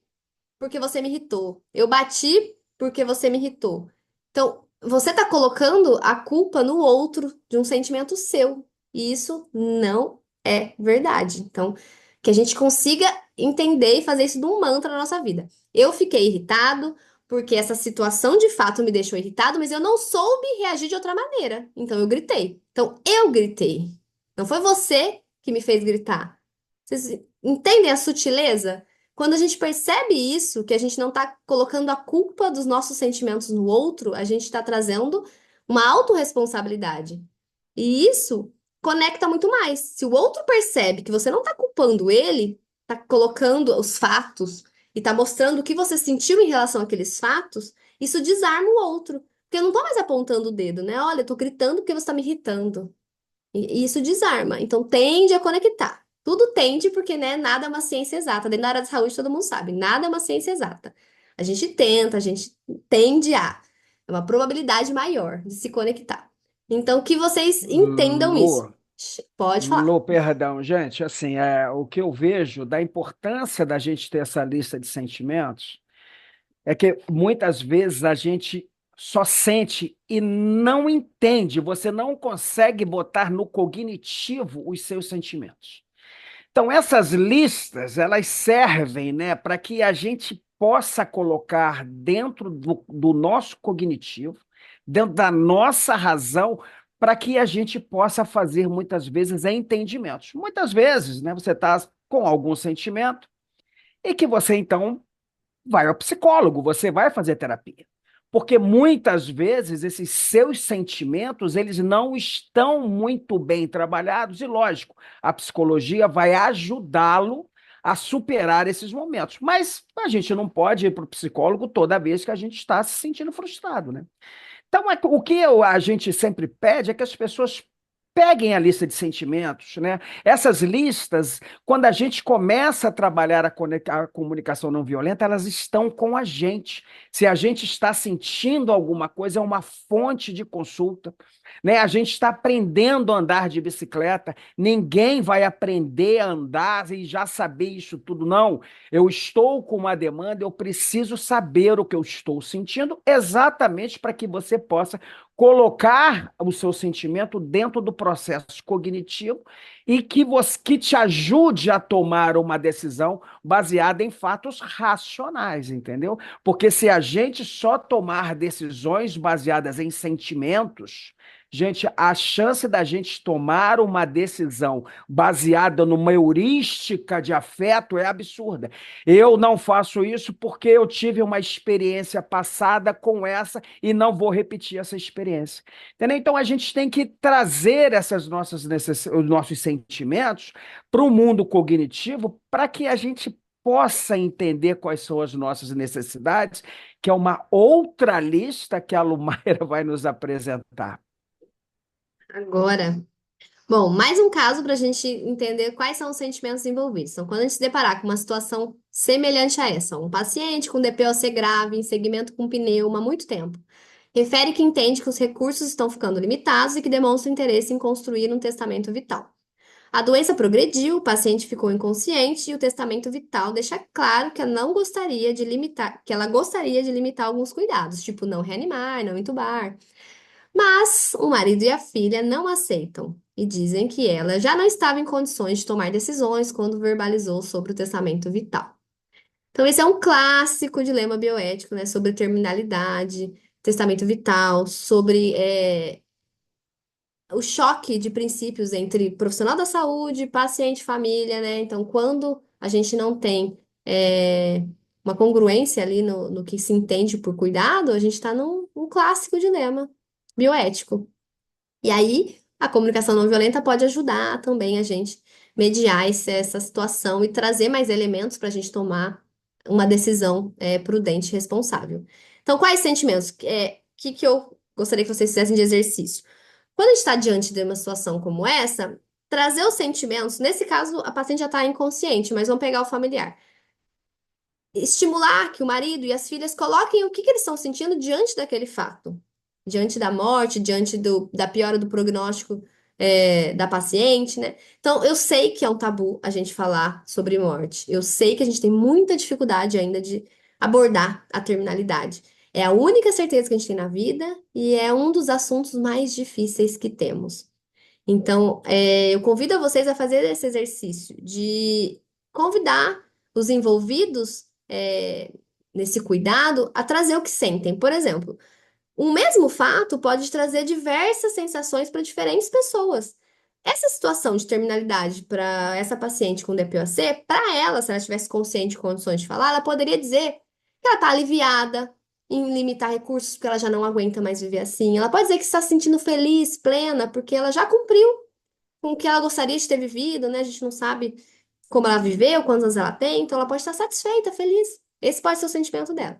porque você me irritou, eu bati porque você me irritou. Então, você está colocando a culpa no outro de um sentimento seu. E isso não é verdade. Então, que a gente consiga entender e fazer isso de um mantra na nossa vida. Eu fiquei irritado porque essa situação de fato me deixou irritado, mas eu não soube reagir de outra maneira. Então eu gritei. Então eu gritei. Não foi você que me fez gritar. Vocês entendem a sutileza? Quando a gente percebe isso, que a gente não está colocando a culpa dos nossos sentimentos no outro, a gente está trazendo uma autorresponsabilidade. E isso conecta muito mais. Se o outro percebe que você não está culpando ele, está colocando os fatos e está mostrando o que você sentiu em relação àqueles fatos, isso desarma o outro. Porque eu não estou mais apontando o dedo, né? Olha, eu tô gritando porque você está me irritando. E isso desarma. Então, tende a conectar. Tudo tende, porque, né, nada é uma ciência exata. Dentro da área da saúde, todo mundo sabe, nada é uma ciência exata. A gente tenta, a gente tende a. É uma probabilidade maior de se conectar. Então, que vocês entendam isso. Lu, Pode falar. Lu, perdão, gente, assim, o que eu vejo da importância da gente ter essa lista de sentimentos é que muitas vezes a gente só sente e não entende, você não consegue botar no cognitivo os seus sentimentos. Então, essas listas, elas servem, né, para que a gente possa colocar dentro do nosso cognitivo, dentro da nossa razão, para que a gente possa fazer, muitas vezes, entendimentos. Muitas vezes, né, você está com algum sentimento e que você, então, vai ao psicólogo, você vai fazer terapia. Porque muitas vezes esses seus sentimentos, eles não estão muito bem trabalhados e, lógico, a psicologia vai ajudá-lo a superar esses momentos. Mas a gente não pode ir para o psicólogo toda vez que a gente está se sentindo frustrado, né? Então, o que a gente sempre pede é que as pessoas peguem a lista de sentimentos, né? Essas listas, quando a gente começa a trabalhar a comunicação não violenta, elas estão com a gente. Se a gente está sentindo alguma coisa, é uma fonte de consulta, né? A gente está aprendendo a andar de bicicleta, ninguém vai aprender a andar e já saber isso tudo, não. Eu estou com uma demanda, eu preciso saber o que eu estou sentindo, exatamente para que você possa colocar o seu sentimento dentro do processo cognitivo e que te ajude a tomar uma decisão baseada em fatos racionais, entendeu? Porque se a gente só tomar decisões baseadas em sentimentos, gente, a chance da gente tomar uma decisão baseada numa heurística de afeto é absurda. Eu não faço isso porque eu tive uma experiência passada com essa e não vou repetir essa experiência. Entendeu? Então a gente tem que trazer os nossos sentimentos para o mundo cognitivo para que a gente possa entender quais são as nossas necessidades, que é uma outra lista que a Lumaira vai nos apresentar. Agora, bom, mais um caso para a gente entender quais são os sentimentos envolvidos. Então, quando a gente se deparar com uma situação semelhante a essa, um paciente com DPOC grave, em segmento com pneuma há muito tempo, refere que entende que os recursos estão ficando limitados e que demonstra interesse em construir um testamento vital. A doença progrediu, o paciente ficou inconsciente e o testamento vital deixa claro que ela não gostaria de limitar, que ela gostaria de limitar alguns cuidados, tipo não reanimar, não entubar. Mas o marido e a filha não aceitam e dizem que ela já não estava em condições de tomar decisões quando verbalizou sobre o testamento vital. Então, esse é um clássico dilema bioético, né? Sobre terminalidade, testamento vital, sobre o choque de princípios entre profissional da saúde, paciente, família, né? Então, quando a gente não tem uma congruência ali no que se entende por cuidado, a gente está num clássico dilema bioético. E aí, a comunicação não violenta pode ajudar também a gente mediar essa situação e trazer mais elementos para a gente tomar uma decisão prudente e responsável. Então, quais sentimentos? Que eu gostaria que vocês fizessem de exercício? Quando a gente está diante de uma situação como essa, trazer os sentimentos, nesse caso, a paciente já está inconsciente, mas vamos pegar o familiar. Estimular que o marido e as filhas coloquem o que eles estão sentindo diante daquele fato, diante da morte, diante da piora do prognóstico da paciente, né? Então, eu sei que é um tabu a gente falar sobre morte. Eu sei que a gente tem muita dificuldade ainda de abordar a terminalidade. É a única certeza que a gente tem na vida e é um dos assuntos mais difíceis que temos. Então, eu convido a vocês a fazer esse exercício de convidar os envolvidos nesse cuidado a trazer o que sentem. Por exemplo, um mesmo fato pode trazer diversas sensações para diferentes pessoas. Essa situação de terminalidade para essa paciente com DPOC, para ela, se ela estivesse consciente de condições de falar, ela poderia dizer que ela está aliviada em limitar recursos porque ela já não aguenta mais viver assim. Ela pode dizer que está se sentindo feliz, plena, porque ela já cumpriu com o que ela gostaria de ter vivido, né? A gente não sabe como ela viveu, quantos anos ela tem, então ela pode estar satisfeita, feliz. Esse pode ser o sentimento dela.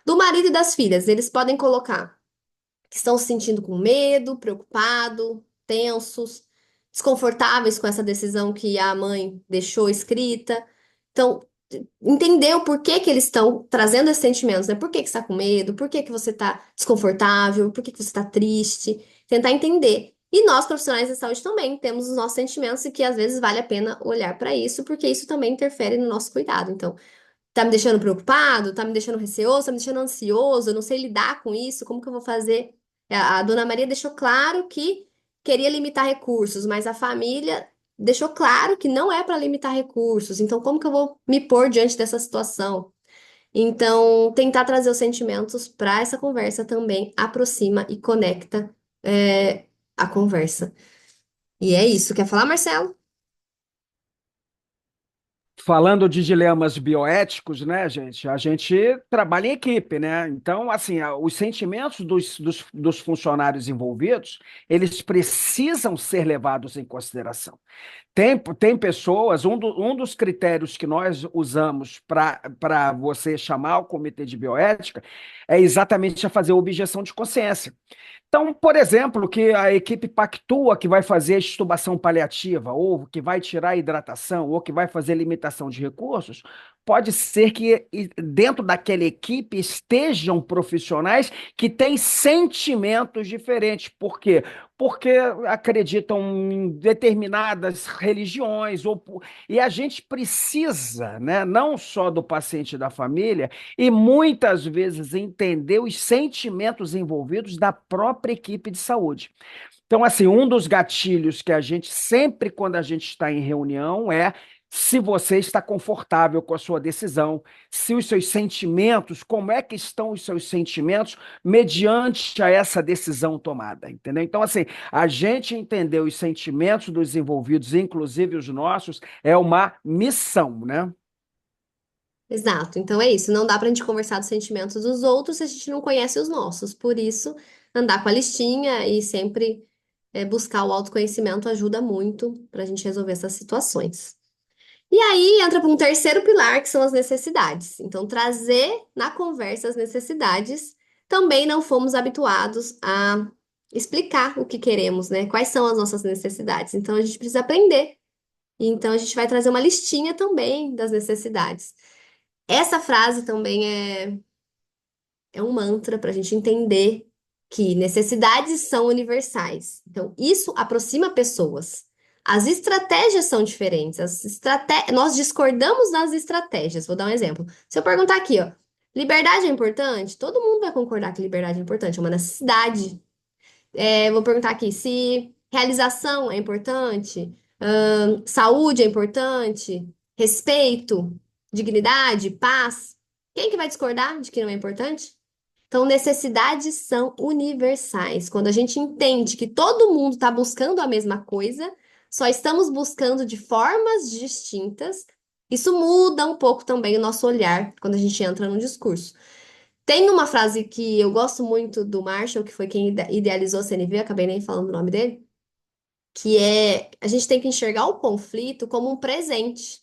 Do marido e das filhas, eles podem colocar que estão se sentindo com medo, preocupado, tensos, desconfortáveis com essa decisão que a mãe deixou escrita. Então, entender o porquê que eles estão trazendo esses sentimentos, né? Por que que você está com medo? Por que que você está desconfortável? Por que que você está triste? Tentar entender. E nós, profissionais da saúde, também temos os nossos sentimentos e que às vezes vale a pena olhar para isso, porque isso também interfere no nosso cuidado. Então, tá me deixando preocupado, tá me deixando receoso, tá me deixando ansioso, eu não sei lidar com isso, como que eu vou fazer? A dona Maria deixou claro que queria limitar recursos, mas a família deixou claro que não é para limitar recursos. Então, como que eu vou me pôr diante dessa situação? Então, tentar trazer os sentimentos para essa conversa também aproxima e conecta a conversa. E é isso. Quer falar, Marcelo? Falando de dilemas bioéticos, né, gente? A gente trabalha em equipe, né? Então, assim, os sentimentos dos funcionários envolvidos, eles precisam ser levados em consideração. Tem pessoas, um dos critérios que nós usamos para você chamar o comitê de bioética é exatamente a fazer objeção de consciência. Então, por exemplo, que a equipe pactua que vai fazer a extubação paliativa, ou que vai tirar a hidratação, ou que vai fazer limitação de recursos, pode ser que dentro daquela equipe estejam profissionais que têm sentimentos diferentes. Por quê? Porque acreditam em determinadas religiões, e a gente precisa, né, não só do paciente e da família, e muitas vezes entender os sentimentos envolvidos da própria equipe de saúde. Então, assim, um dos gatilhos que a gente sempre, quando a gente está em reunião, é se você está confortável com a sua decisão, se os seus sentimentos, como é que estão os seus sentimentos mediante a essa decisão tomada, entendeu? Então, assim, a gente entender os sentimentos dos envolvidos, inclusive os nossos, é uma missão, né? Exato. Então é isso. Não dá pra gente conversar dos sentimentos dos outros se a gente não conhece os nossos. Por isso, andar com a listinha e sempre buscar o autoconhecimento ajuda muito pra gente resolver essas situações. E aí entra para um terceiro pilar, que são as necessidades. Então, trazer na conversa as necessidades. Também não fomos habituados a explicar o que queremos, né? Quais são as nossas necessidades. Então, a gente precisa aprender. Então, a gente vai trazer uma listinha também das necessidades. Essa frase também é um mantra para a gente entender que necessidades são universais. Então, isso aproxima pessoas. As estratégias são diferentes. Nós discordamos nas estratégias. Vou dar um exemplo. Se eu perguntar aqui, ó, liberdade é importante? Todo mundo vai concordar que liberdade é importante, é uma necessidade. Vou perguntar aqui se realização é importante, saúde é importante, respeito, dignidade, paz. Quem que vai discordar de que não é importante? Então, necessidades são universais. Quando a gente entende que todo mundo está buscando a mesma coisa, só estamos buscando de formas distintas, isso muda um pouco também o nosso olhar quando a gente entra no discurso. Tem uma frase que eu gosto muito do Marshall, que foi quem idealizou a CNV, acabei nem falando o nome dele, que é: a gente tem que enxergar o conflito como um presente.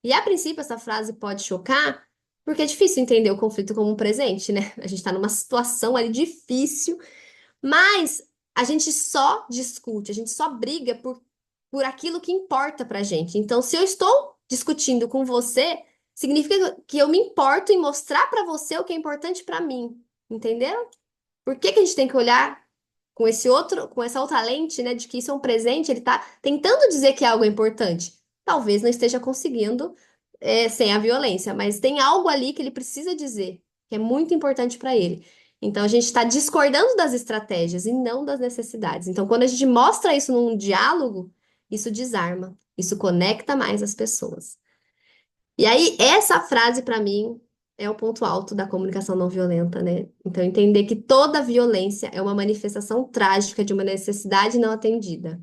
E a princípio essa frase pode chocar, porque é difícil entender o conflito como um presente, né? A gente está numa situação ali difícil, mas a gente só discute, a gente só briga por aquilo que importa pra gente. Então, se eu estou discutindo com você, significa que eu me importo em mostrar pra você o que é importante pra mim, entendeu? Por que que a gente tem que olhar com essa outra lente, né, de que isso é um presente, ele tá tentando dizer que algo é importante. Talvez não esteja conseguindo, sem a violência, mas tem algo ali que ele precisa dizer, que é muito importante para ele. Então a gente está discordando das estratégias e não das necessidades. Então, quando a gente mostra isso num diálogo, isso desarma, isso conecta mais as pessoas. E aí, essa frase, para mim, é o ponto alto da comunicação não violenta, né? Então, entender que toda violência é uma manifestação trágica de uma necessidade não atendida.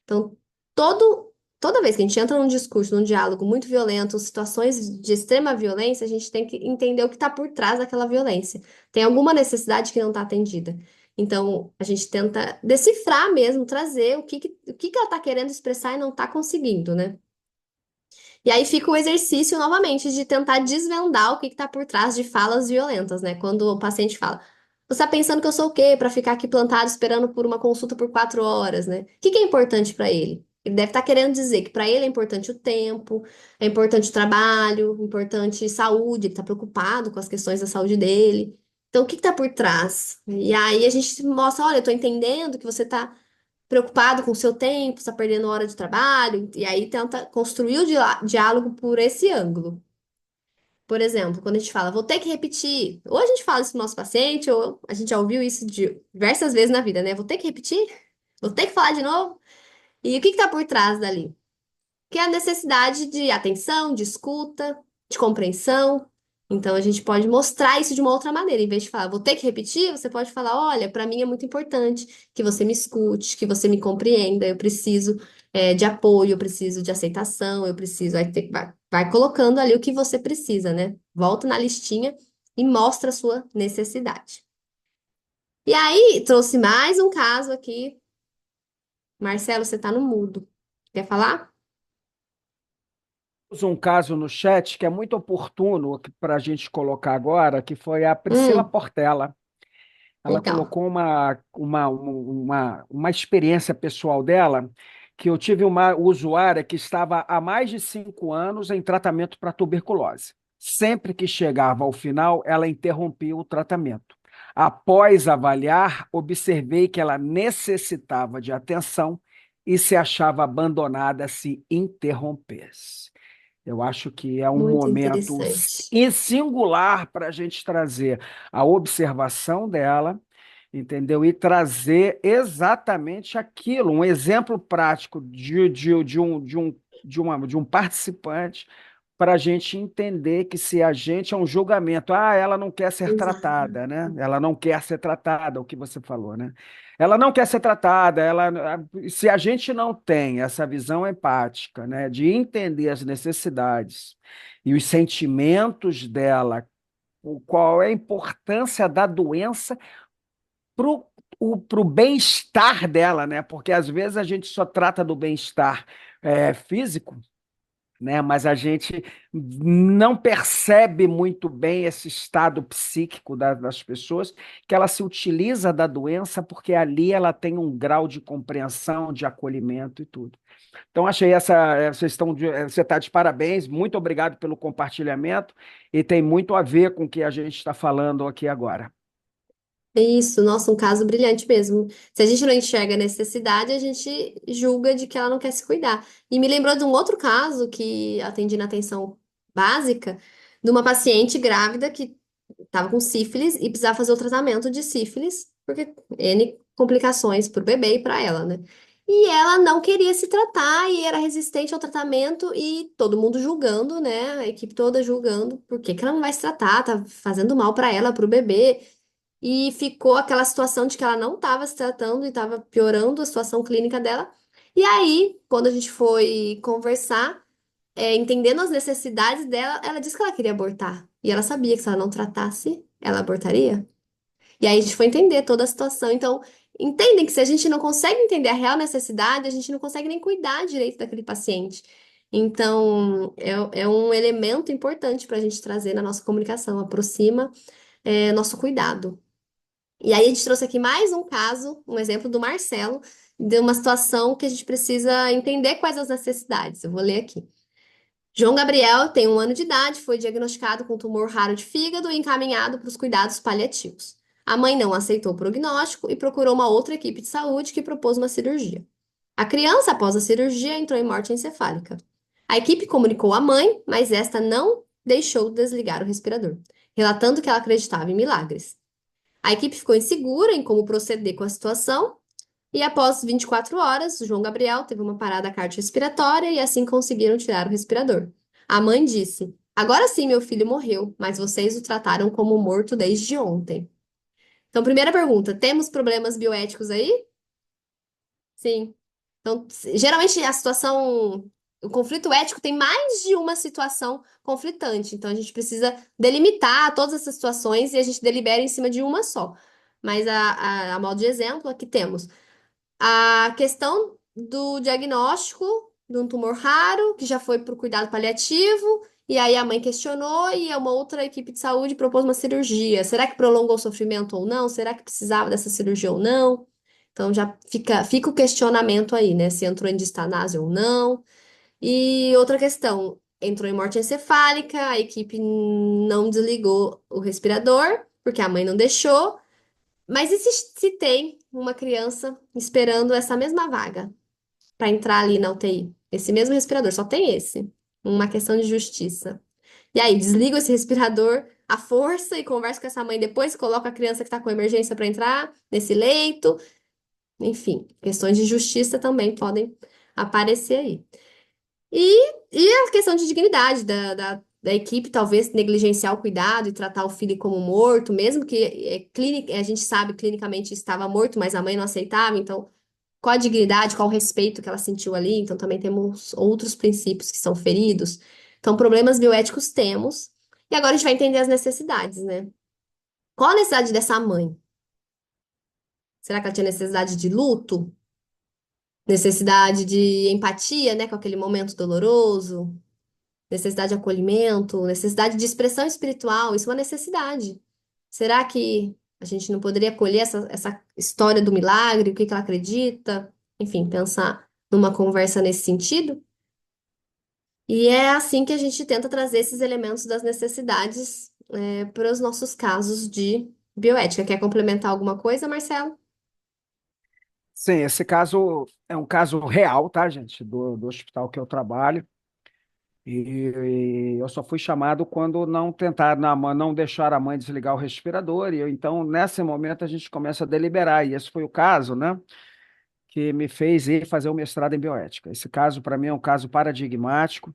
Então, toda vez que a gente entra num discurso, num diálogo muito violento, situações de extrema violência, a gente tem que entender o que está por trás daquela violência. Tem alguma necessidade que não está atendida. Então, a gente tenta decifrar mesmo, trazer o que ela está querendo expressar e não está conseguindo, né? E aí fica o exercício novamente de tentar desvendar o que está por trás de falas violentas, né? Quando o paciente fala: você está pensando que eu sou o quê? Para ficar aqui plantado esperando por uma consulta por 4 horas, né? O que é importante para ele? Ele deve estar querendo dizer que para ele é importante o tempo, é importante o trabalho, importante saúde, ele está preocupado com as questões da saúde dele. Então, o que está por trás? E aí a gente mostra: olha, eu estou entendendo que você está preocupado com o seu tempo, está perdendo hora de trabalho, e aí tenta construir o diálogo por esse ângulo. Por exemplo, quando a gente fala, vou ter que repetir, ou a gente fala isso pro nosso paciente, ou a gente já ouviu isso diversas vezes na vida, né? Vou ter que repetir? Vou ter que falar de novo? E o que está por trás dali? Que é a necessidade de atenção, de escuta, de compreensão. Então, a gente pode mostrar isso de uma outra maneira. Em vez de falar, vou ter que repetir, você pode falar: olha, para mim é muito importante que você me escute, que você me compreenda. Eu preciso, de apoio, eu preciso de aceitação, eu preciso. Vai colocando ali o que você precisa, né? Volta na listinha e mostra a sua necessidade. E aí, trouxe mais um caso aqui. Marcelo, você está no mudo. Quer falar? Um caso no chat que é muito oportuno para a gente colocar agora, que foi a Priscila Hum, Portela. Ela legal. colocou uma experiência pessoal dela, que eu tive uma usuária que estava há mais de 5 anos em tratamento para tuberculose. Sempre que chegava ao final, ela interrompia o tratamento. Após avaliar, observei que ela necessitava de atenção e se achava abandonada se interrompesse. Eu acho que é um Muito momento interessante. singular para a gente trazer a observação dela, entendeu? E trazer exatamente aquilo, um exemplo prático de um participante, para a gente entender que se a gente é um julgamento, ela não quer ser Exato. tratada, né? Ela não quer ser tratada, o que você falou, né? Ela não quer ser tratada, se a gente não tem essa visão empática, né, de entender as necessidades e os sentimentos dela, qual é a importância da doença para o bem-estar dela, né? Porque às vezes a gente só trata do bem-estar físico, né? Mas a gente não percebe muito bem esse estado psíquico das pessoas, que ela se utiliza da doença porque ali ela tem um grau de compreensão, de acolhimento e tudo. Então, achei você está de parabéns, muito obrigado pelo compartilhamento, e tem muito a ver com o que a gente está falando aqui agora. Isso, nossa, um caso brilhante mesmo. Se a gente não enxerga a necessidade, a gente julga de que ela não quer se cuidar. E me lembrou de um outro caso que atendi na atenção básica, de uma paciente grávida que estava com sífilis e precisava fazer o tratamento de sífilis, porque N complicações para o bebê e para ela, né? E ela não queria se tratar e era resistente ao tratamento e todo mundo julgando, né? A equipe toda julgando, por que que ela não vai se tratar? Tá fazendo mal para ela, para o bebê. E ficou aquela situação de que ela não estava se tratando e estava piorando a situação clínica dela. E aí, quando a gente foi conversar, entendendo as necessidades dela, ela disse que ela queria abortar. E ela sabia que se ela não tratasse, ela abortaria. E aí a gente foi entender toda a situação. Então, entendem que se a gente não consegue entender a real necessidade, a gente não consegue nem cuidar direito daquele paciente. Então, é um elemento importante para a gente trazer na nossa comunicação, aproxima, nosso cuidado. E aí a gente trouxe aqui mais um caso, um exemplo do Marcelo, de uma situação que a gente precisa entender quais as necessidades. Eu vou ler aqui. João Gabriel tem 1 ano de idade, foi diagnosticado com tumor raro de fígado e encaminhado para os cuidados paliativos. A mãe não aceitou o prognóstico e procurou uma outra equipe de saúde que propôs uma cirurgia. A criança, após a cirurgia, entrou em morte encefálica. A equipe comunicou à mãe, mas esta não deixou de desligar o respirador, relatando que ela acreditava em milagres. A equipe ficou insegura em como proceder com a situação e, após 24 horas, o João Gabriel teve uma parada cardiorrespiratória e assim conseguiram tirar o respirador. A mãe disse: Agora sim, meu filho morreu, mas vocês o trataram como morto desde ontem. Então, primeira pergunta: temos problemas bioéticos aí? Sim. Então, geralmente a situação, o conflito ético tem mais de uma situação conflitante. Então, a gente precisa delimitar todas essas situações e a gente delibera em cima de uma só. Mas, a modo de exemplo, aqui temos a questão do diagnóstico de um tumor raro, que já foi para o cuidado paliativo, e aí a mãe questionou e uma outra equipe de saúde propôs uma cirurgia. Será que prolongou o sofrimento ou não? Será que precisava dessa cirurgia ou não? Então já fica o questionamento aí, né? Se entrou em distanase ou não. E outra questão, entrou em morte encefálica, a equipe não desligou o respirador, porque a mãe não deixou. Mas e se tem uma criança esperando essa mesma vaga para entrar ali na UTI? Esse mesmo respirador, só tem esse. Uma questão de justiça. E aí, desliga esse respirador à força e conversa com essa mãe depois, coloca a criança que está com emergência para entrar nesse leito. Enfim, questões de justiça também podem aparecer aí. E a questão de dignidade da equipe, talvez negligenciar o cuidado e tratar o filho como morto, mesmo que a gente sabe clinicamente estava morto, mas a mãe não aceitava. Então, qual a dignidade, qual o respeito que ela sentiu ali? Então, também temos outros princípios que são feridos. Então, problemas bioéticos temos. E agora a gente vai entender as necessidades, né? Qual a necessidade dessa mãe? Será que ela tinha necessidade de luto? necessidade de empatia, né, com aquele momento doloroso, necessidade de acolhimento, necessidade de expressão espiritual, isso é uma necessidade. Será que a gente não poderia acolher essa história do milagre, o que que ela acredita? Enfim, pensar numa conversa nesse sentido. E é assim que a gente tenta trazer esses elementos das necessidades, para os nossos casos de bioética. Quer complementar alguma coisa, Marcelo? Sim, esse caso é um caso real, tá, gente, do hospital que eu trabalho. E eu só fui chamado quando não tentaram, não deixar a mãe desligar o respirador. Então, nesse momento, a gente começa a deliberar. E esse foi o caso, né, que me fez ir fazer o mestrado em bioética. Esse caso, para mim, é um caso paradigmático,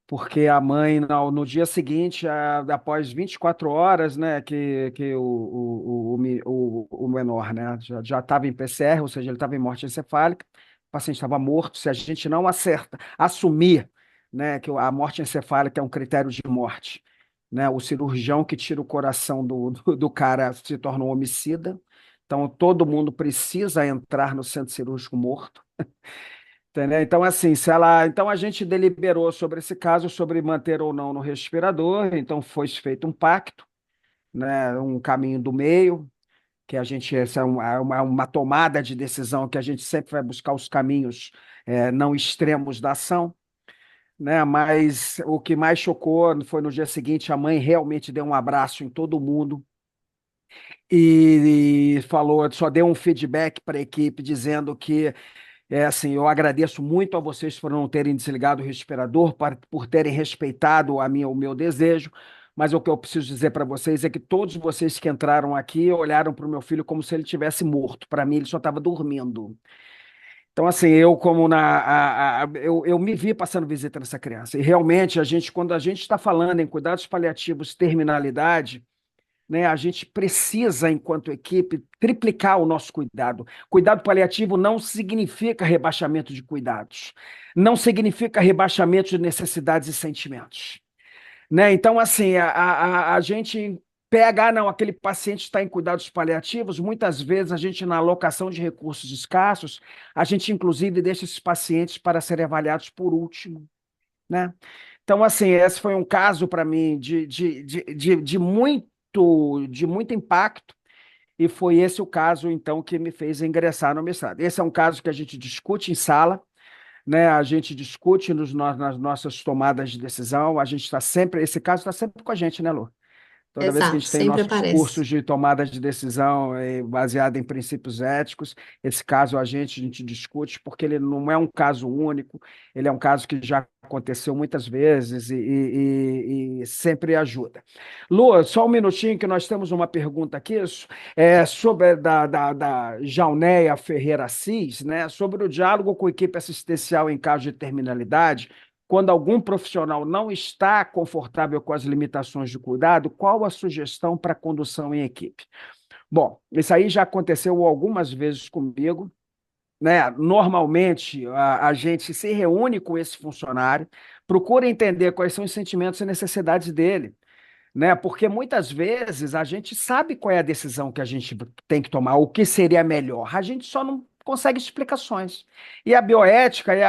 porque a mãe, no dia seguinte, após 24 horas, né, que o menor, né, já estava em PCR, ou seja, ele estava em morte encefálica, o paciente estava morto. Se a gente não assumir, né, que a morte encefálica é um critério de morte, né, o cirurgião que tira o coração do cara se torna um homicida. Então, todo mundo precisa entrar no centro cirúrgico morto. Entendeu? Então, assim, então a gente deliberou sobre esse caso, sobre manter ou não no respirador. Então foi feito um pacto, né, um caminho do meio, que a gente, essa é uma tomada de decisão que a gente sempre vai buscar os caminhos não extremos da ação, né? Mas o que mais chocou foi no dia seguinte, a mãe realmente deu um abraço em todo mundo e falou, só deu um feedback para a equipe dizendo que assim, eu agradeço muito a vocês por não terem desligado o respirador, por terem respeitado o meu desejo, mas o que eu preciso dizer para vocês é que todos vocês que entraram aqui olharam para o meu filho como se ele tivesse morto. Para mim, ele só estava dormindo. Então, assim, eu como eu me vi passando visita nessa criança. E realmente, quando a gente está falando em cuidados paliativos, terminalidade, né, a gente precisa, enquanto equipe, triplicar o nosso cuidado. Cuidado paliativo não significa rebaixamento de cuidados, não significa rebaixamento de necessidades e sentimentos, né? Então, assim, a gente pega, não, aquele paciente está em cuidados paliativos, muitas vezes a gente, na alocação de recursos escassos, a gente, inclusive, deixa esses pacientes para serem avaliados por último, né? Então, assim, esse foi um caso para mim de muito impacto, e foi esse o caso, então, que me fez ingressar no mestrado. Esse é um caso que a gente discute em sala, né? A gente discute nas nossas tomadas de decisão, a gente está sempre, esse caso está sempre com a gente, né, Lu? Toda vez que a Exato, gente tem sempre nossos aparece. cursos de tomada de decisão baseado em princípios éticos, esse caso a gente discute, porque ele não é um caso único, ele é um caso que já aconteceu muitas vezes e sempre ajuda. Lu, só um minutinho que nós temos uma pergunta aqui, sobre da Jaunéia Ferreira Assis, né, sobre o diálogo com a equipe assistencial em caso de terminalidade. Quando algum profissional não está confortável com as limitações de cuidado, qual a sugestão para condução em equipe? Bom, isso aí já aconteceu algumas vezes comigo, né? Normalmente, a gente se reúne com esse funcionário, procura entender quais são os sentimentos e necessidades dele, né? Porque muitas vezes a gente sabe qual é a decisão que a gente tem que tomar, o que seria melhor. A gente só não consegue explicações. E a bioética é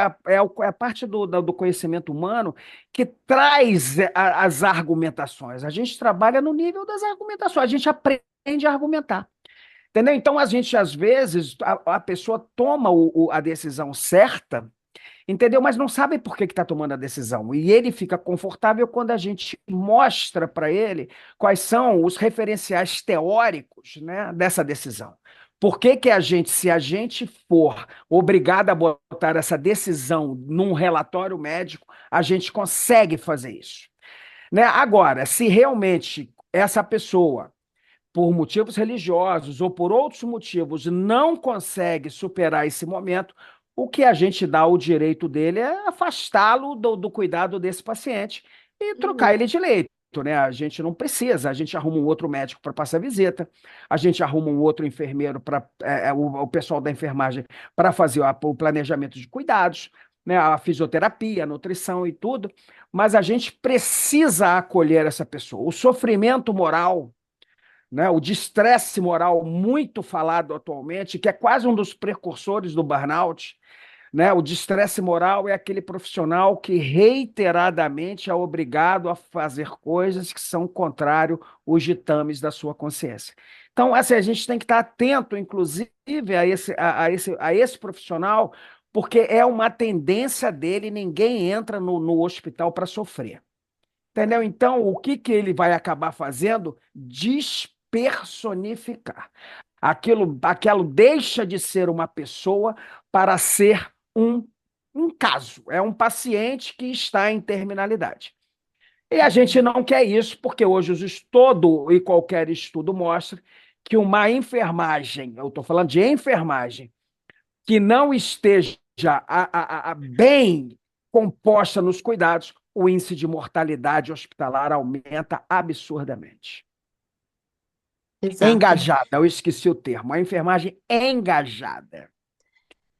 a parte do conhecimento humano que traz as argumentações. A gente trabalha no nível das argumentações, a gente aprende a argumentar. Entendeu? Então, a gente, às vezes, a pessoa toma a decisão certa, entendeu? Mas não sabe por que está tomando a decisão. E ele fica confortável quando a gente mostra para ele quais são os referenciais teóricos, né, dessa decisão. Por que que se a gente for obrigado a botar essa decisão num relatório médico, a gente consegue fazer isso, né? Agora, se realmente essa pessoa, por motivos religiosos ou por outros motivos, não consegue superar esse momento, o que a gente dá o direito dele é afastá-lo do cuidado desse paciente e trocar Uhum. ele de leito, né? A gente não precisa, a gente arruma um outro médico para passar visita, a gente arruma um outro enfermeiro para o pessoal da enfermagem para fazer o planejamento de cuidados, né? A fisioterapia, a nutrição e tudo, mas a gente precisa acolher essa pessoa. O sofrimento moral né? O de estresse moral muito falado atualmente, que é quase um dos precursores do burnout, né? O de estresse moral é aquele profissional que reiteradamente é obrigado a fazer coisas que são contrário aos ditames da sua consciência. Então, assim, a gente tem que estar atento, inclusive, a esse profissional, porque é uma tendência dele, ninguém entra no hospital para sofrer. Entendeu? Então, o que que ele vai acabar fazendo? Despersonificar. Aquilo deixa de ser uma pessoa para ser um caso. É um paciente que está em terminalidade. E a gente não quer isso, porque hoje todo e qualquer estudo mostra que uma enfermagem, eu estou falando de enfermagem, que não esteja bem composta nos cuidados, o índice de mortalidade hospitalar aumenta absurdamente. Exato. Engajada, eu esqueci o termo, a enfermagem engajada.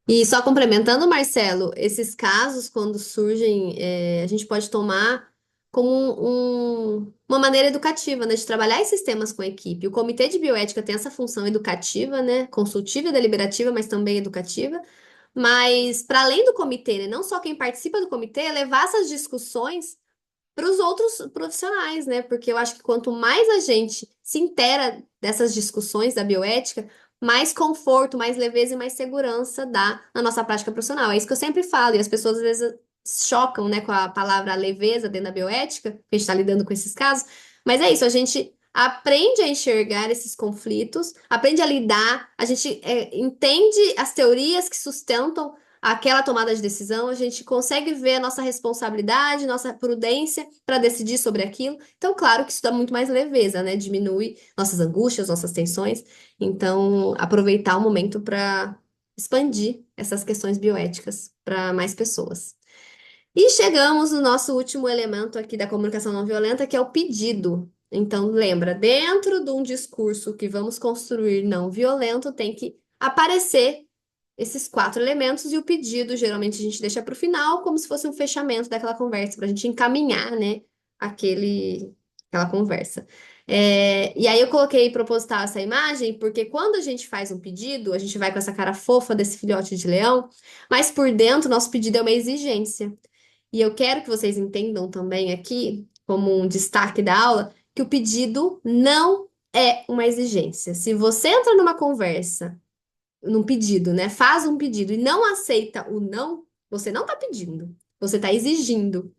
E só complementando, Marcelo, esses casos, quando surgem, a gente pode tomar como uma maneira educativa, né, de trabalhar esses temas com a equipe. O Comitê de Bioética tem essa função educativa, né, consultiva e deliberativa, mas também educativa. Mas, para além do comitê, né, não só quem participa do comitê, é levar essas discussões para os outros profissionais, né? Porque eu acho que quanto mais a gente se intera dessas discussões da bioética, mais conforto, mais leveza e mais segurança dá na nossa prática profissional. É isso que eu sempre falo, e as pessoas às vezes chocam, né, com a palavra leveza dentro da bioética, porque a gente está lidando com esses casos, mas é isso, a gente aprende a enxergar esses conflitos, aprende a lidar, a gente entende as teorias que sustentam aquela tomada de decisão, a gente consegue ver a nossa responsabilidade, nossa prudência para decidir sobre aquilo. Então, claro que isso dá muito mais leveza, né? Diminui nossas angústias, nossas tensões. Então, aproveitar o momento para expandir essas questões bioéticas para mais pessoas. E chegamos no nosso último elemento aqui da comunicação não violenta, que é o pedido. Então, lembra, dentro de um discurso que vamos construir não violento, tem que aparecer esses 4 elementos e o pedido, geralmente a gente deixa para o final, como se fosse um fechamento daquela conversa, para a gente encaminhar, né, aquela conversa. E aí eu coloquei proposital essa imagem, porque quando a gente faz um pedido, a gente vai com essa cara fofa desse filhote de leão, mas por dentro, nosso pedido é uma exigência. E eu quero que vocês entendam também aqui, como um destaque da aula, que o pedido não é uma exigência. Se você entra numa conversa num pedido, né? Faz um pedido e não aceita o não, você não tá pedindo, você tá exigindo.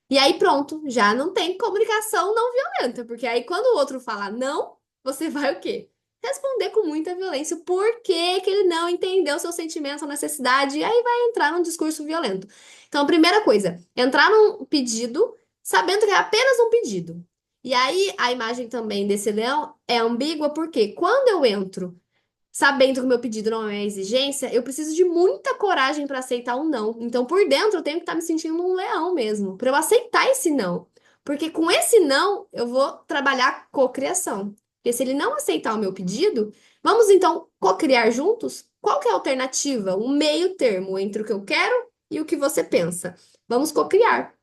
E aí pronto, já não tem comunicação não violenta, porque aí quando o outro fala não, você vai o quê? Responder com muita violência o porquê que ele não entendeu seu sentimento, sua necessidade, e aí vai entrar num discurso violento. Então, a primeira coisa, entrar num pedido sabendo que é apenas um pedido. E aí a imagem também desse leão é ambígua, porque quando eu entro sabendo que o meu pedido não é exigência, eu preciso de muita coragem para aceitar um não. Então, por dentro, eu tenho que estar me sentindo um leão mesmo, para eu aceitar esse não. Porque com esse não, eu vou trabalhar cocriação. Porque se ele não aceitar o meu pedido, vamos então cocriar juntos? Qual que é a alternativa? Um meio termo entre o que eu quero e o que você pensa. Vamos cocriar.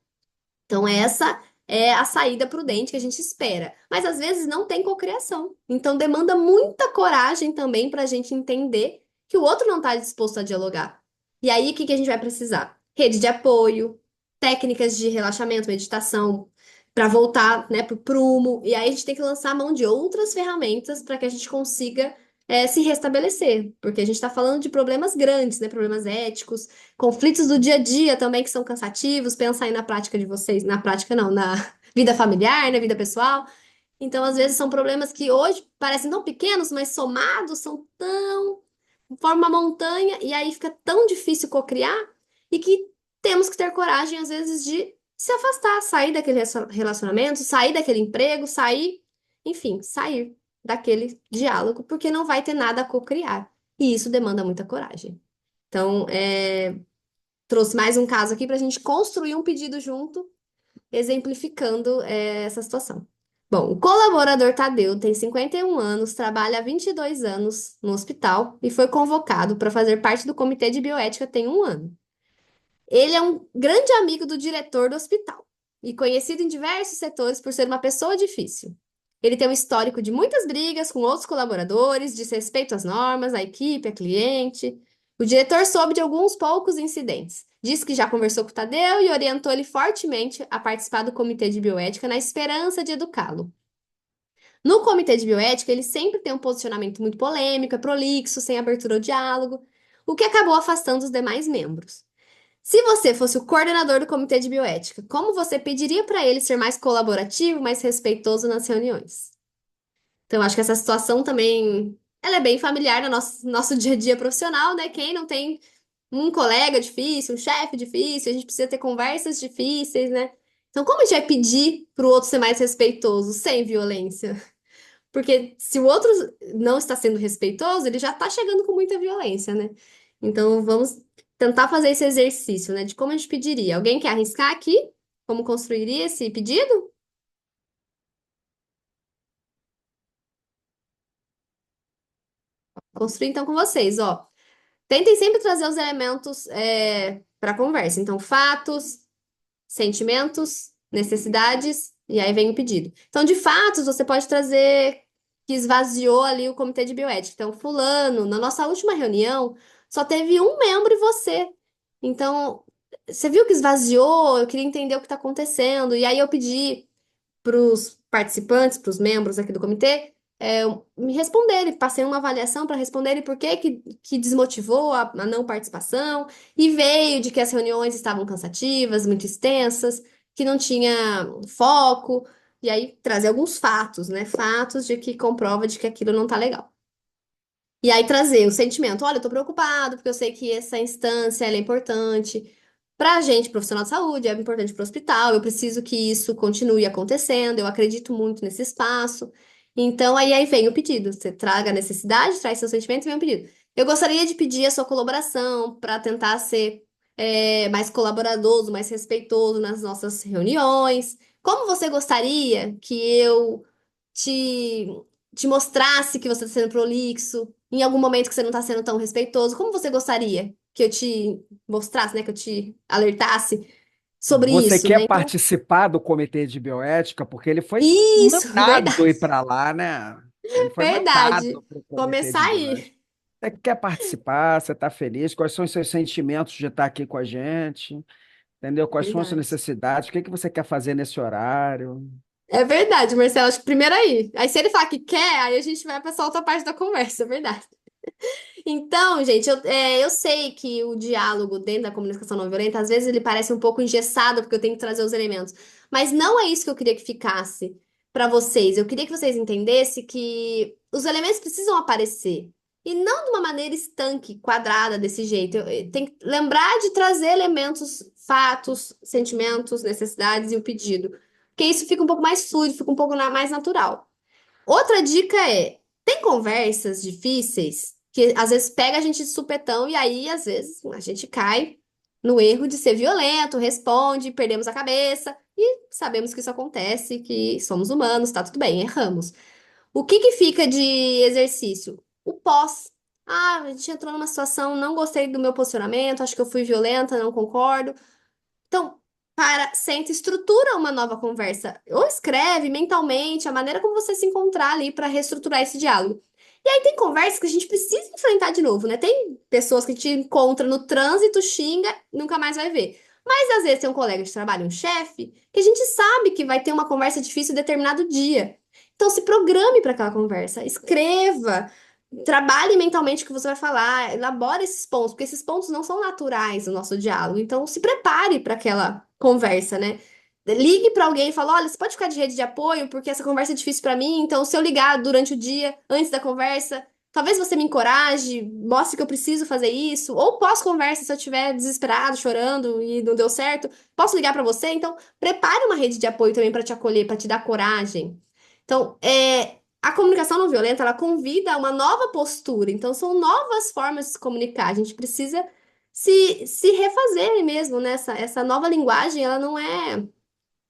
Então, essa é a saída prudente que a gente espera. Mas às vezes não tem cocriação. Então, demanda muita coragem também para a gente entender que o outro não está disposto a dialogar. E aí, o que que a gente vai precisar? Rede de apoio, técnicas de relaxamento, meditação, para voltar, né, para o prumo. E aí, a gente tem que lançar a mão de outras ferramentas para que a gente consiga se restabelecer. Porque a gente está falando de problemas grandes, né, problemas éticos. Conflitos do dia a dia também que são cansativos, pensa aí na prática de vocês, na prática não, na vida familiar, na vida pessoal. Então, às vezes, são problemas que hoje parecem tão pequenos, mas somados são tão. Formam uma montanha, e aí fica tão difícil cocriar, e que temos que ter coragem, às vezes, de se afastar, sair daquele relacionamento, sair daquele emprego, sair, enfim, sair daquele diálogo, porque não vai ter nada a cocriar. E isso demanda muita coragem. Então, trouxe mais um caso aqui para a gente construir um pedido junto, exemplificando essa situação. Bom, o colaborador Tadeu tem 51 anos, trabalha há 22 anos no hospital e foi convocado para fazer parte do comitê de bioética tem um ano. Ele é um grande amigo do diretor do hospital e conhecido em diversos setores por ser uma pessoa difícil. Ele tem um histórico de muitas brigas com outros colaboradores, desrespeito às normas, à equipe, a cliente. O diretor soube de alguns poucos incidentes. Disse que já conversou com o Tadeu e orientou ele fortemente a participar do comitê de bioética na esperança de educá-lo. No comitê de bioética, ele sempre tem um posicionamento muito polêmico, é prolixo, sem abertura ao diálogo, o que acabou afastando os demais membros. Se você fosse o coordenador do comitê de bioética, como você pediria para ele ser mais colaborativo, mais respeitoso nas reuniões? Então, acho que essa situação também, ela é bem familiar no nosso dia a dia profissional, né? Quem não tem um colega difícil, um chefe difícil, a gente precisa ter conversas difíceis, né? Então, como a gente vai pedir para o outro ser mais respeitoso sem violência? Porque se o outro não está sendo respeitoso, ele já está chegando com muita violência, né? Então, vamos tentar fazer esse exercício, né? De como a gente pediria. Alguém quer arriscar aqui? Como construiria esse pedido? Construir então com vocês, ó. Tentem sempre trazer os elementos para a conversa. Então, fatos, sentimentos, necessidades, e aí vem o pedido. Então, de fatos, você pode trazer que esvaziou ali o comitê de bioética. Então, fulano, na nossa última reunião, só teve um membro e você. Então, você viu que esvaziou, eu queria entender o que está acontecendo. E aí eu pedi para os participantes, para os membros aqui do comitê, me responderem, passei uma avaliação para responderem por que desmotivou a não participação, e veio de que as reuniões estavam cansativas, muito extensas, que não tinha foco, e aí trazer alguns fatos, né? Fatos de que comprova de que aquilo não tá legal. E aí trazer o sentimento, olha, eu tô preocupado, porque eu sei que essa instância ela é importante para a gente, profissional de saúde, é importante para o hospital, eu preciso que isso continue acontecendo, eu acredito muito nesse espaço. Então, aí vem o pedido. Você traga a necessidade, traz seu sentimento e vem o pedido. Eu gostaria de pedir a sua colaboração para tentar ser mais colaborador, mais respeitoso nas nossas reuniões. Como você gostaria que eu te, te mostrasse que você está sendo prolixo, em algum momento que você não está sendo tão respeitoso? Como você gostaria que eu te mostrasse, né, que eu te alertasse sobre Você isso, né? quer Então, participar do comitê de bioética? Porque ele foi isso, mandado ir verdade, para lá, né? Ele foi mandado verdade. para o comitê Começar de bioética. aí. Você quer participar? Você está feliz? Quais são os seus sentimentos de estar aqui com a gente? Entendeu? Quais são as suas Verdade. necessidades? O que que você quer fazer nesse horário? É verdade, Marcelo. Acho que primeiro aí. Aí, se ele falar que quer, aí a gente vai para essa outra parte da conversa, é verdade. Então, gente, eu sei que o diálogo dentro da comunicação não violenta, às vezes ele parece um pouco engessado, porque eu tenho que trazer os elementos. Mas não é isso que eu queria que ficasse para vocês. Eu queria que vocês entendessem que os elementos precisam aparecer. E não de uma maneira estanque, quadrada, desse jeito. Eu tenho que lembrar de trazer elementos, fatos, sentimentos, necessidades e o pedido. Porque isso fica um pouco mais fluido, fica um pouco mais natural. Outra dica é, tem conversas difíceis que às vezes pega a gente de supetão e aí às vezes a gente cai no erro de ser violento, responde, perdemos a cabeça e sabemos que isso acontece, que somos humanos, tá tudo bem, erramos. O que fica de exercício? O pós. Ah, a gente entrou numa situação, não gostei do meu posicionamento, acho que eu fui violenta, não concordo. Então, senta, e estrutura uma nova conversa. Ou escreve mentalmente a maneira como você se encontrar ali para reestruturar esse diálogo. E aí tem conversas que a gente precisa enfrentar de novo, né? Tem pessoas que a gente encontra no trânsito, xinga, nunca mais vai ver. Mas às vezes tem um colega de trabalho, um chefe, que a gente sabe que vai ter uma conversa difícil em determinado dia. Então se programe para aquela conversa, escreva, trabalhe mentalmente o que você vai falar, elabore esses pontos, porque esses pontos não são naturais no nosso diálogo. Então, se prepare para aquela conversa, né? Ligue para alguém e fale: olha, você pode ficar de rede de apoio, porque essa conversa é difícil para mim. Então, se eu ligar durante o dia, antes da conversa, talvez você me encoraje, mostre que eu preciso fazer isso. Ou pós-conversa, se eu estiver desesperado, chorando e não deu certo, posso ligar para você. Então, prepare uma rede de apoio também para te acolher, para te dar coragem. Então, a comunicação não violenta, ela convida a uma nova postura. Então, são novas formas de se comunicar. A gente precisa se refazer mesmo, né? Essa nova linguagem, ela não é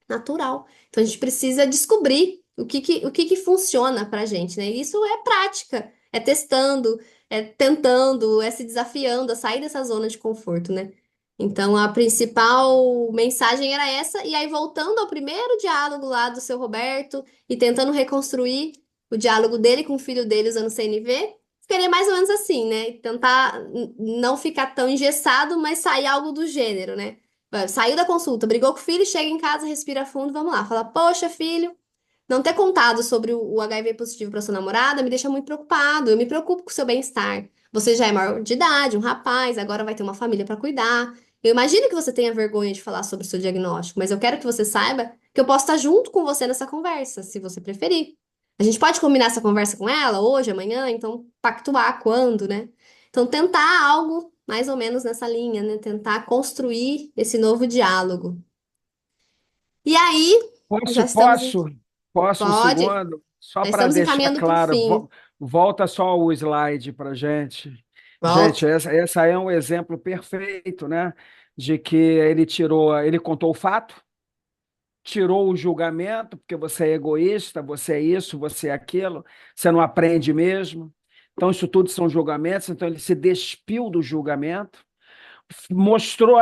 natural. Então, a gente precisa descobrir o que funciona pra gente, né? E isso é prática, é testando, é tentando, é se desafiando a sair dessa zona de conforto, né? Então, a principal mensagem era essa, e aí voltando ao primeiro diálogo lá do seu Roberto e tentando reconstruir o diálogo dele com o filho dele usando CNV, ficaria mais ou menos assim, né? Tentar não ficar tão engessado, mas sair algo do gênero, né? Saiu da consulta, brigou com o filho, chega em casa, respira fundo, vamos lá. Fala, poxa, filho, não ter contado sobre o HIV positivo para sua namorada me deixa muito preocupado. Eu me preocupo com o seu bem-estar. Você já é maior de idade, um rapaz, agora vai ter uma família para cuidar. Eu imagino que você tenha vergonha de falar sobre o seu diagnóstico, mas eu quero que você saiba que eu posso estar junto com você nessa conversa, se você preferir. A gente pode combinar essa conversa com ela hoje, amanhã, então pactuar quando, né? Então tentar algo mais ou menos nessa linha, né? Tentar construir esse novo diálogo. E aí, já Posso, estamos. posso, posso um Pode. segundo? Só Já para estamos deixar encaminhando para o claro, fim. volta só o slide para gente. Volto. Gente, essa é um exemplo perfeito, né? De que ele contou o fato, tirou o julgamento, porque você é egoísta, você é isso, você é aquilo, você não aprende mesmo. Então, isso tudo são julgamentos, então ele se despiu do julgamento, mostrou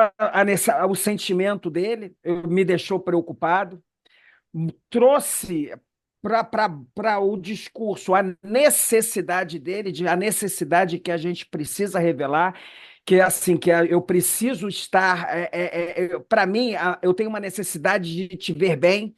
o sentimento dele, me deixou preocupado, trouxe para o discurso a necessidade dele, a necessidade que a gente precisa revelar, que é assim, eu preciso estar, para mim, eu tenho uma necessidade de te ver bem,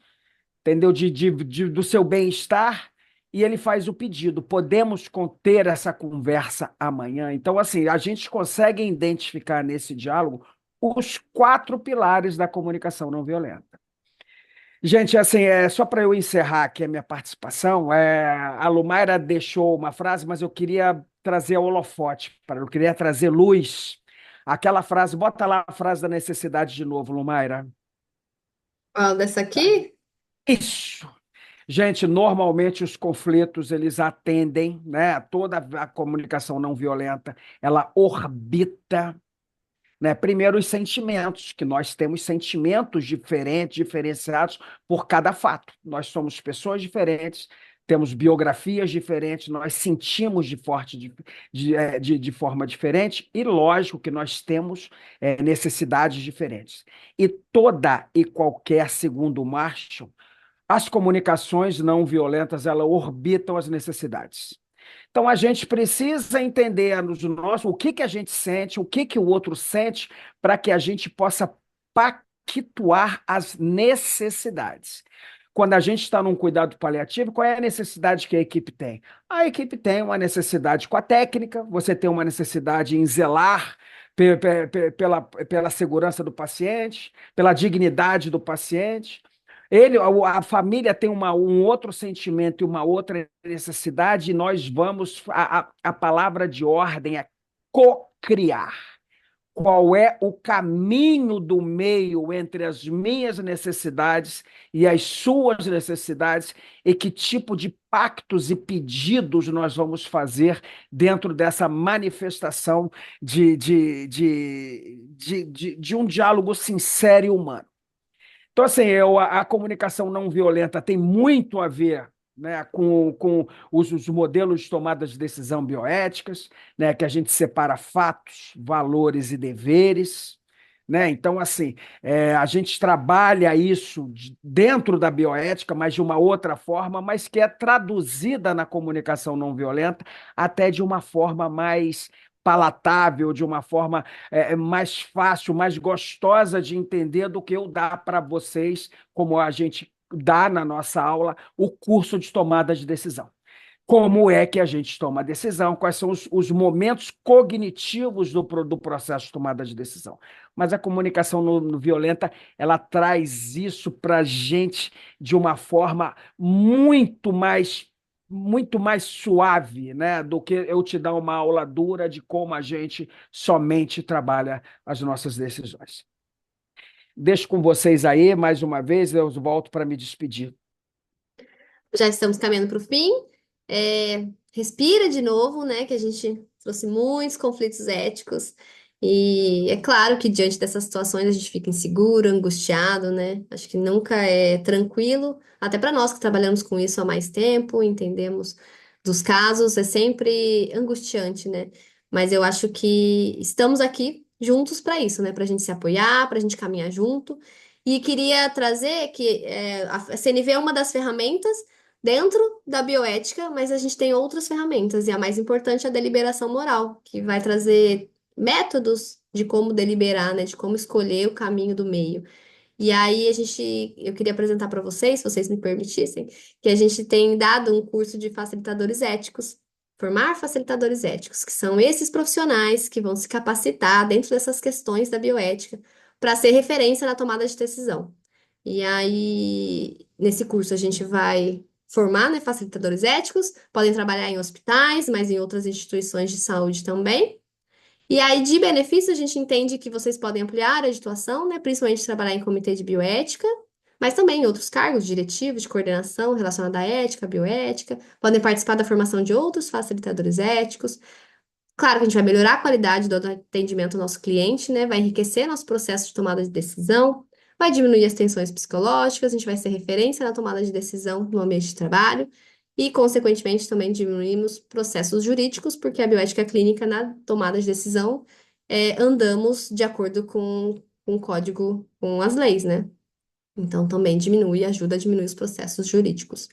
entendeu? Do seu bem-estar, e ele faz o pedido, podemos ter essa conversa amanhã? Então, assim, a gente consegue identificar nesse diálogo os quatro pilares da comunicação não violenta. Gente, assim, só para eu encerrar aqui a minha participação, a Lumaira deixou uma frase, mas eu queria trazer holofote, eu queria trazer luz. Aquela frase, bota lá a frase da necessidade de novo, Lumaira. Ó, dessa aqui? Isso. Gente, normalmente os conflitos, eles atendem, né? Toda a comunicação não violenta, ela orbita, né? Primeiro, os sentimentos, que nós temos sentimentos diferentes, diferenciados por cada fato. Nós somos pessoas diferentes, temos biografias diferentes, nós sentimos de forma diferente, e lógico que nós temos necessidades diferentes. E toda e qualquer, segundo Marshall, as comunicações não violentas, elas orbitam as necessidades. Então a gente precisa entender o que que a gente sente, o que que o outro sente, para que a gente possa pactuar as necessidades. Quando a gente está num cuidado paliativo, qual é a necessidade que a equipe tem? A equipe tem uma necessidade com a técnica, você tem uma necessidade em zelar pela segurança do paciente, pela dignidade do paciente. A família tem um outro sentimento e uma outra necessidade, e nós vamos. A palavra de ordem é co-criar. Qual é o caminho do meio entre as minhas necessidades e as suas necessidades, e que tipo de pactos e pedidos nós vamos fazer dentro dessa manifestação de um diálogo sincero e humano. Então, assim, a comunicação não violenta tem muito a ver, né, com os modelos de tomada de decisão bioéticas, né, que a gente separa fatos, valores e deveres. Né? Então, assim, a gente trabalha isso dentro da bioética, mas de uma outra forma, mas que é traduzida na comunicação não violenta até de uma forma mais palatável, de uma forma mais fácil, mais gostosa de entender do que eu dar para vocês, como a gente dá na nossa aula, o curso de tomada de decisão. Como é que a gente toma a decisão, quais são os momentos cognitivos do processo de tomada de decisão. Mas a comunicação no violenta, ela traz isso para a gente de uma forma muito mais suave, né, do que eu te dar uma aula dura de como a gente somente trabalha as nossas decisões. Deixo com vocês aí, mais uma vez, eu volto para me despedir. Já estamos caminhando para o fim. Respira de novo, né? Que a gente trouxe muitos conflitos éticos. E é claro que diante dessas situações a gente fica inseguro, angustiado, né? Acho que nunca é tranquilo, até para nós que trabalhamos com isso há mais tempo, entendemos dos casos, é sempre angustiante, né? Mas eu acho que estamos aqui juntos para isso, né? Para a gente se apoiar, para a gente caminhar junto. E queria trazer que a CNV é uma das ferramentas dentro da bioética, mas a gente tem outras ferramentas, e a mais importante é a deliberação moral, que vai trazer métodos de como deliberar, né? De como escolher o caminho do meio. E aí eu queria apresentar para vocês, se vocês me permitissem, que a gente tem dado um curso de facilitadores éticos, formar facilitadores éticos, que são esses profissionais que vão se capacitar dentro dessas questões da bioética para ser referência na tomada de decisão. E aí, nesse curso a gente vai formar, né, facilitadores éticos, podem trabalhar em hospitais, mas em outras instituições de saúde também. E aí, de benefício, a gente entende que vocês podem ampliar a atuação, né? Principalmente trabalhar em comitê de bioética, mas também em outros cargos diretivos, de coordenação relacionada à ética, bioética. Podem participar da formação de outros facilitadores éticos. Claro que a gente vai melhorar a qualidade do atendimento ao nosso cliente, né? Vai enriquecer nosso processo de tomada de decisão, vai diminuir as tensões psicológicas, a gente vai ser referência na tomada de decisão no ambiente de trabalho e, consequentemente, também diminuímos processos jurídicos, porque a bioética clínica, na tomada de decisão, andamos de acordo com o código, com as leis, né? Então, também diminui, ajuda a diminuir os processos jurídicos.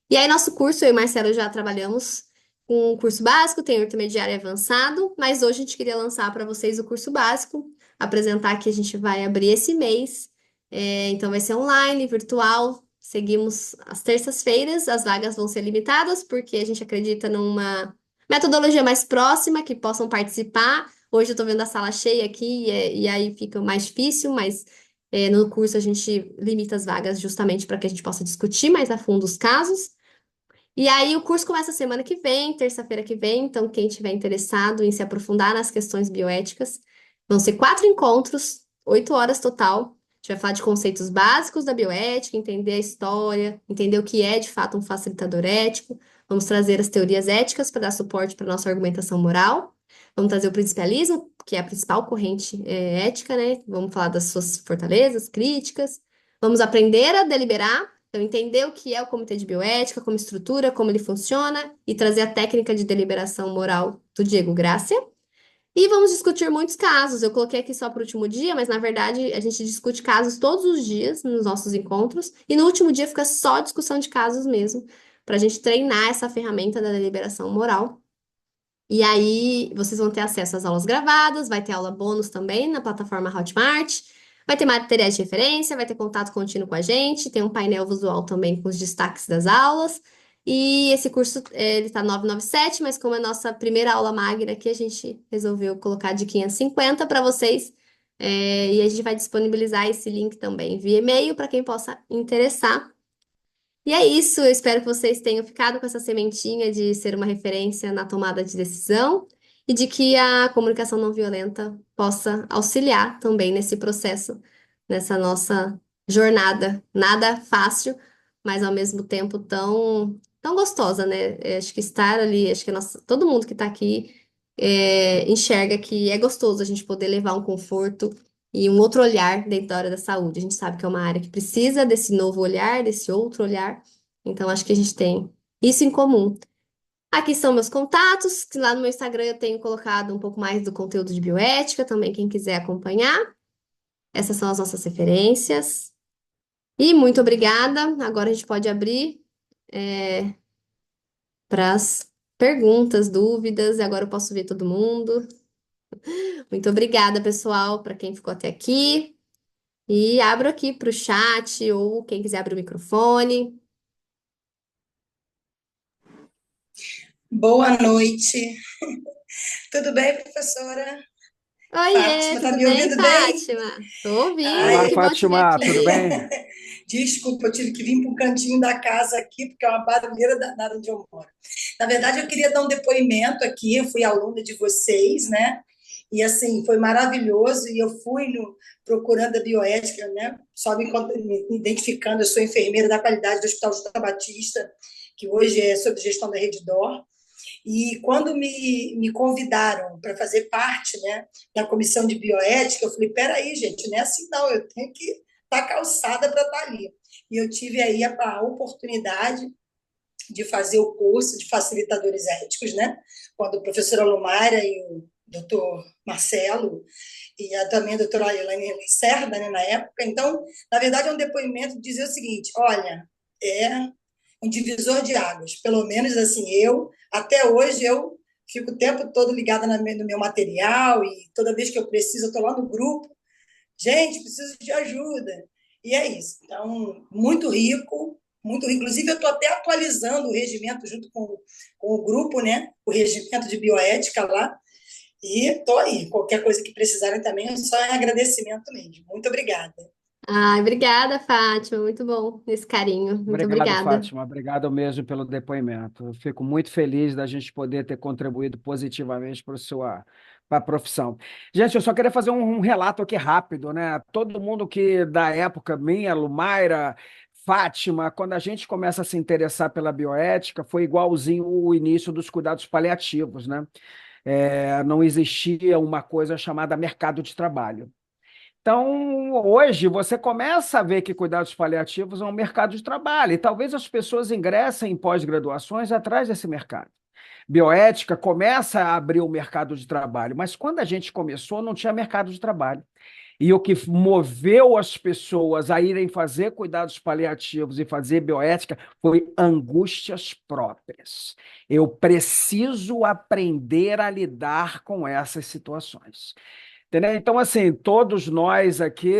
E aí, nosso curso, eu e Marcelo já trabalhamos com o curso básico, tem o intermediário e avançado, mas hoje a gente queria lançar para vocês o curso básico, apresentar que a gente vai abrir esse mês. Então, vai ser online, virtual. Seguimos às terças-feiras, as vagas vão ser limitadas, porque a gente acredita numa metodologia mais próxima, que possam participar. Hoje eu estou vendo a sala cheia aqui, e aí fica mais difícil, mas no curso a gente limita as vagas justamente para que a gente possa discutir mais a fundo os casos. E aí o curso começa semana que vem, terça-feira que vem, então quem tiver interessado em se aprofundar nas questões bioéticas, vão ser 4 encontros, 8 horas total. A gente vai falar de conceitos básicos da bioética, entender a história, entender o que é de fato um facilitador ético. Vamos trazer as teorias éticas para dar suporte para a nossa argumentação moral. Vamos trazer o principialismo, que é a principal corrente ética, né? Vamos falar das suas fortalezas, críticas. Vamos aprender a deliberar, então, entender o que é o comitê de bioética, como estrutura, como ele funciona, e trazer a técnica de deliberação moral do Diego Gracia. E vamos discutir muitos casos. Eu coloquei aqui só para o último dia, mas na verdade a gente discute casos todos os dias nos nossos encontros, e no último dia fica só discussão de casos mesmo, para a gente treinar essa ferramenta da deliberação moral. E aí vocês vão ter acesso às aulas gravadas, vai ter aula bônus também na plataforma Hotmart, vai ter materiais de referência, vai ter contato contínuo com a gente, tem um painel visual também com os destaques das aulas. E esse curso, ele tá 997, mas como é a nossa primeira aula magna aqui, a gente resolveu colocar de 550 para vocês. E a gente vai disponibilizar esse link também via e-mail para quem possa interessar. E é isso, eu espero que vocês tenham ficado com essa sementinha de ser uma referência na tomada de decisão e de que a comunicação não violenta possa auxiliar também nesse processo, nessa nossa jornada. Nada fácil, mas ao mesmo tempo tão gostosa, né? Acho que estar ali, acho que todo mundo que está aqui enxerga que é gostoso a gente poder levar um conforto e um outro olhar dentro da área da saúde. A gente sabe que é uma área que precisa desse novo olhar, desse outro olhar. Então, acho que a gente tem isso em comum. Aqui são meus contatos, que lá no meu Instagram eu tenho colocado um pouco mais do conteúdo de bioética, também quem quiser acompanhar. Essas são as nossas referências. E muito obrigada. Agora a gente pode abrir para as perguntas, dúvidas, e agora eu posso ver todo mundo. Muito obrigada, pessoal, para quem ficou até aqui. E abro aqui para o chat, ou quem quiser abrir o microfone. Boa noite. Tudo bem, professora? Oiê, Fátima, tá tudo me bem, ouvindo bem? Fátima? Tô ouvindo, Olá, Ai, que bom te ver Fátima, tudo aqui. bem? desculpa, eu tive que vir para o cantinho da casa aqui, porque é uma barulheira danada onde eu moro. Na verdade, eu queria dar um depoimento aqui, eu fui aluna de vocês, né? E, assim, foi maravilhoso, e eu fui procurando a bioética, né? Só me identificando, eu sou enfermeira da qualidade do Hospital José Batista, que hoje é sob gestão da Reddor. E quando me convidaram para fazer parte, né, da comissão de bioética, eu falei, peraí, gente, não é assim não, eu tenho que estar calçada para estar ali. E eu tive aí a oportunidade de fazer o curso de facilitadores éticos, né, quando a professora Lumaira e o doutor Marcelo e também a doutora Elaine Lacerda, né, na época. Então, na verdade, é um depoimento de dizer o seguinte: olha, é um divisor de águas. Pelo menos assim, até hoje, eu fico o tempo todo ligada no meu material e toda vez que eu preciso, eu estou lá no grupo. Gente, preciso de ajuda. E é isso. Então, muito rico, muito rico. Inclusive, eu estou até atualizando o regimento junto com o grupo, né? O regimento de bioética lá. E estou aí. Qualquer coisa que precisarem também, só é agradecimento mesmo. Muito obrigada. Ai, obrigada, Fátima. Muito bom esse carinho. Muito Obrigado, obrigada. Fátima. Obrigado mesmo pelo depoimento. Eu fico muito feliz da gente poder ter contribuído positivamente para a profissão. Gente, eu só queria fazer um relato aqui rápido, né? Todo mundo que da época minha, Lumaira, Fátima, quando a gente começa a se interessar pela bioética, foi igualzinho o início dos cuidados paliativos, né? Não existia uma coisa chamada mercado de trabalho. Então, hoje, você começa a ver que cuidados paliativos é um mercado de trabalho, e talvez as pessoas ingressem em pós-graduações atrás desse mercado. Bioética começa a abrir o mercado de trabalho, mas quando a gente começou, não tinha mercado de trabalho. E o que moveu as pessoas a irem fazer cuidados paliativos e fazer bioética foi angústias próprias. Eu preciso aprender a lidar com essas situações. Entendeu? Então, assim, todos nós aqui,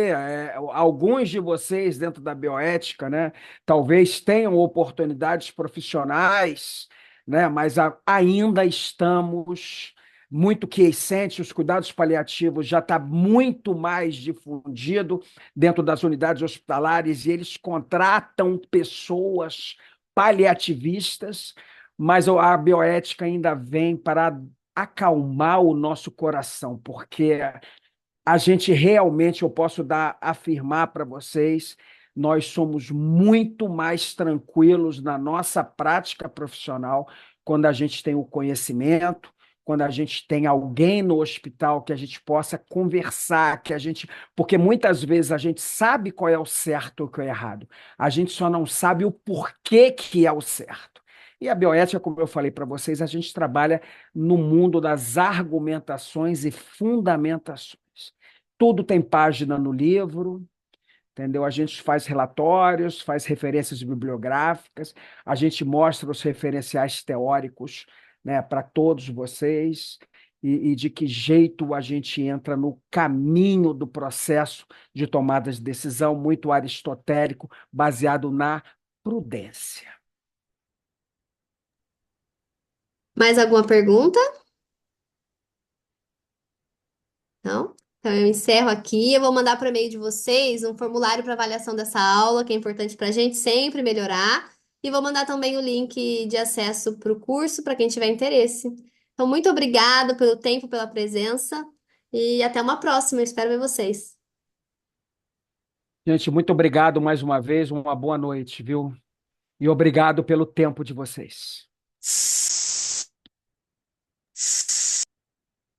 alguns de vocês dentro da bioética, né, talvez tenham oportunidades profissionais, né, mas ainda estamos muito quiescentes, os cuidados paliativos já está muito mais difundido dentro das unidades hospitalares e eles contratam pessoas paliativistas, mas a bioética ainda vem para acalmar o nosso coração, porque a gente realmente, eu posso afirmar para vocês, nós somos muito mais tranquilos na nossa prática profissional quando a gente tem o conhecimento, quando a gente tem alguém no hospital que a gente possa conversar, porque muitas vezes a gente sabe qual é o certo ou o que é errado, a gente só não sabe o porquê que é o certo. E a bioética, como eu falei para vocês, a gente trabalha no mundo das argumentações e fundamentações. Tudo tem página no livro, entendeu? A gente faz relatórios, faz referências bibliográficas, a gente mostra os referenciais teóricos, né, para todos vocês, e de que jeito a gente entra no caminho do processo de tomada de decisão, muito aristotélico, baseado na prudência. Mais alguma pergunta? Não? Então eu encerro aqui. Eu vou mandar para o e-mail de vocês um formulário para avaliação dessa aula, que é importante para a gente sempre melhorar. E vou mandar também o link de acesso para o curso para quem tiver interesse. Então, muito obrigada pelo tempo, pela presença e até uma próxima. Eu espero ver vocês. Gente, muito obrigado mais uma vez, uma boa noite, viu? E obrigado pelo tempo de vocês.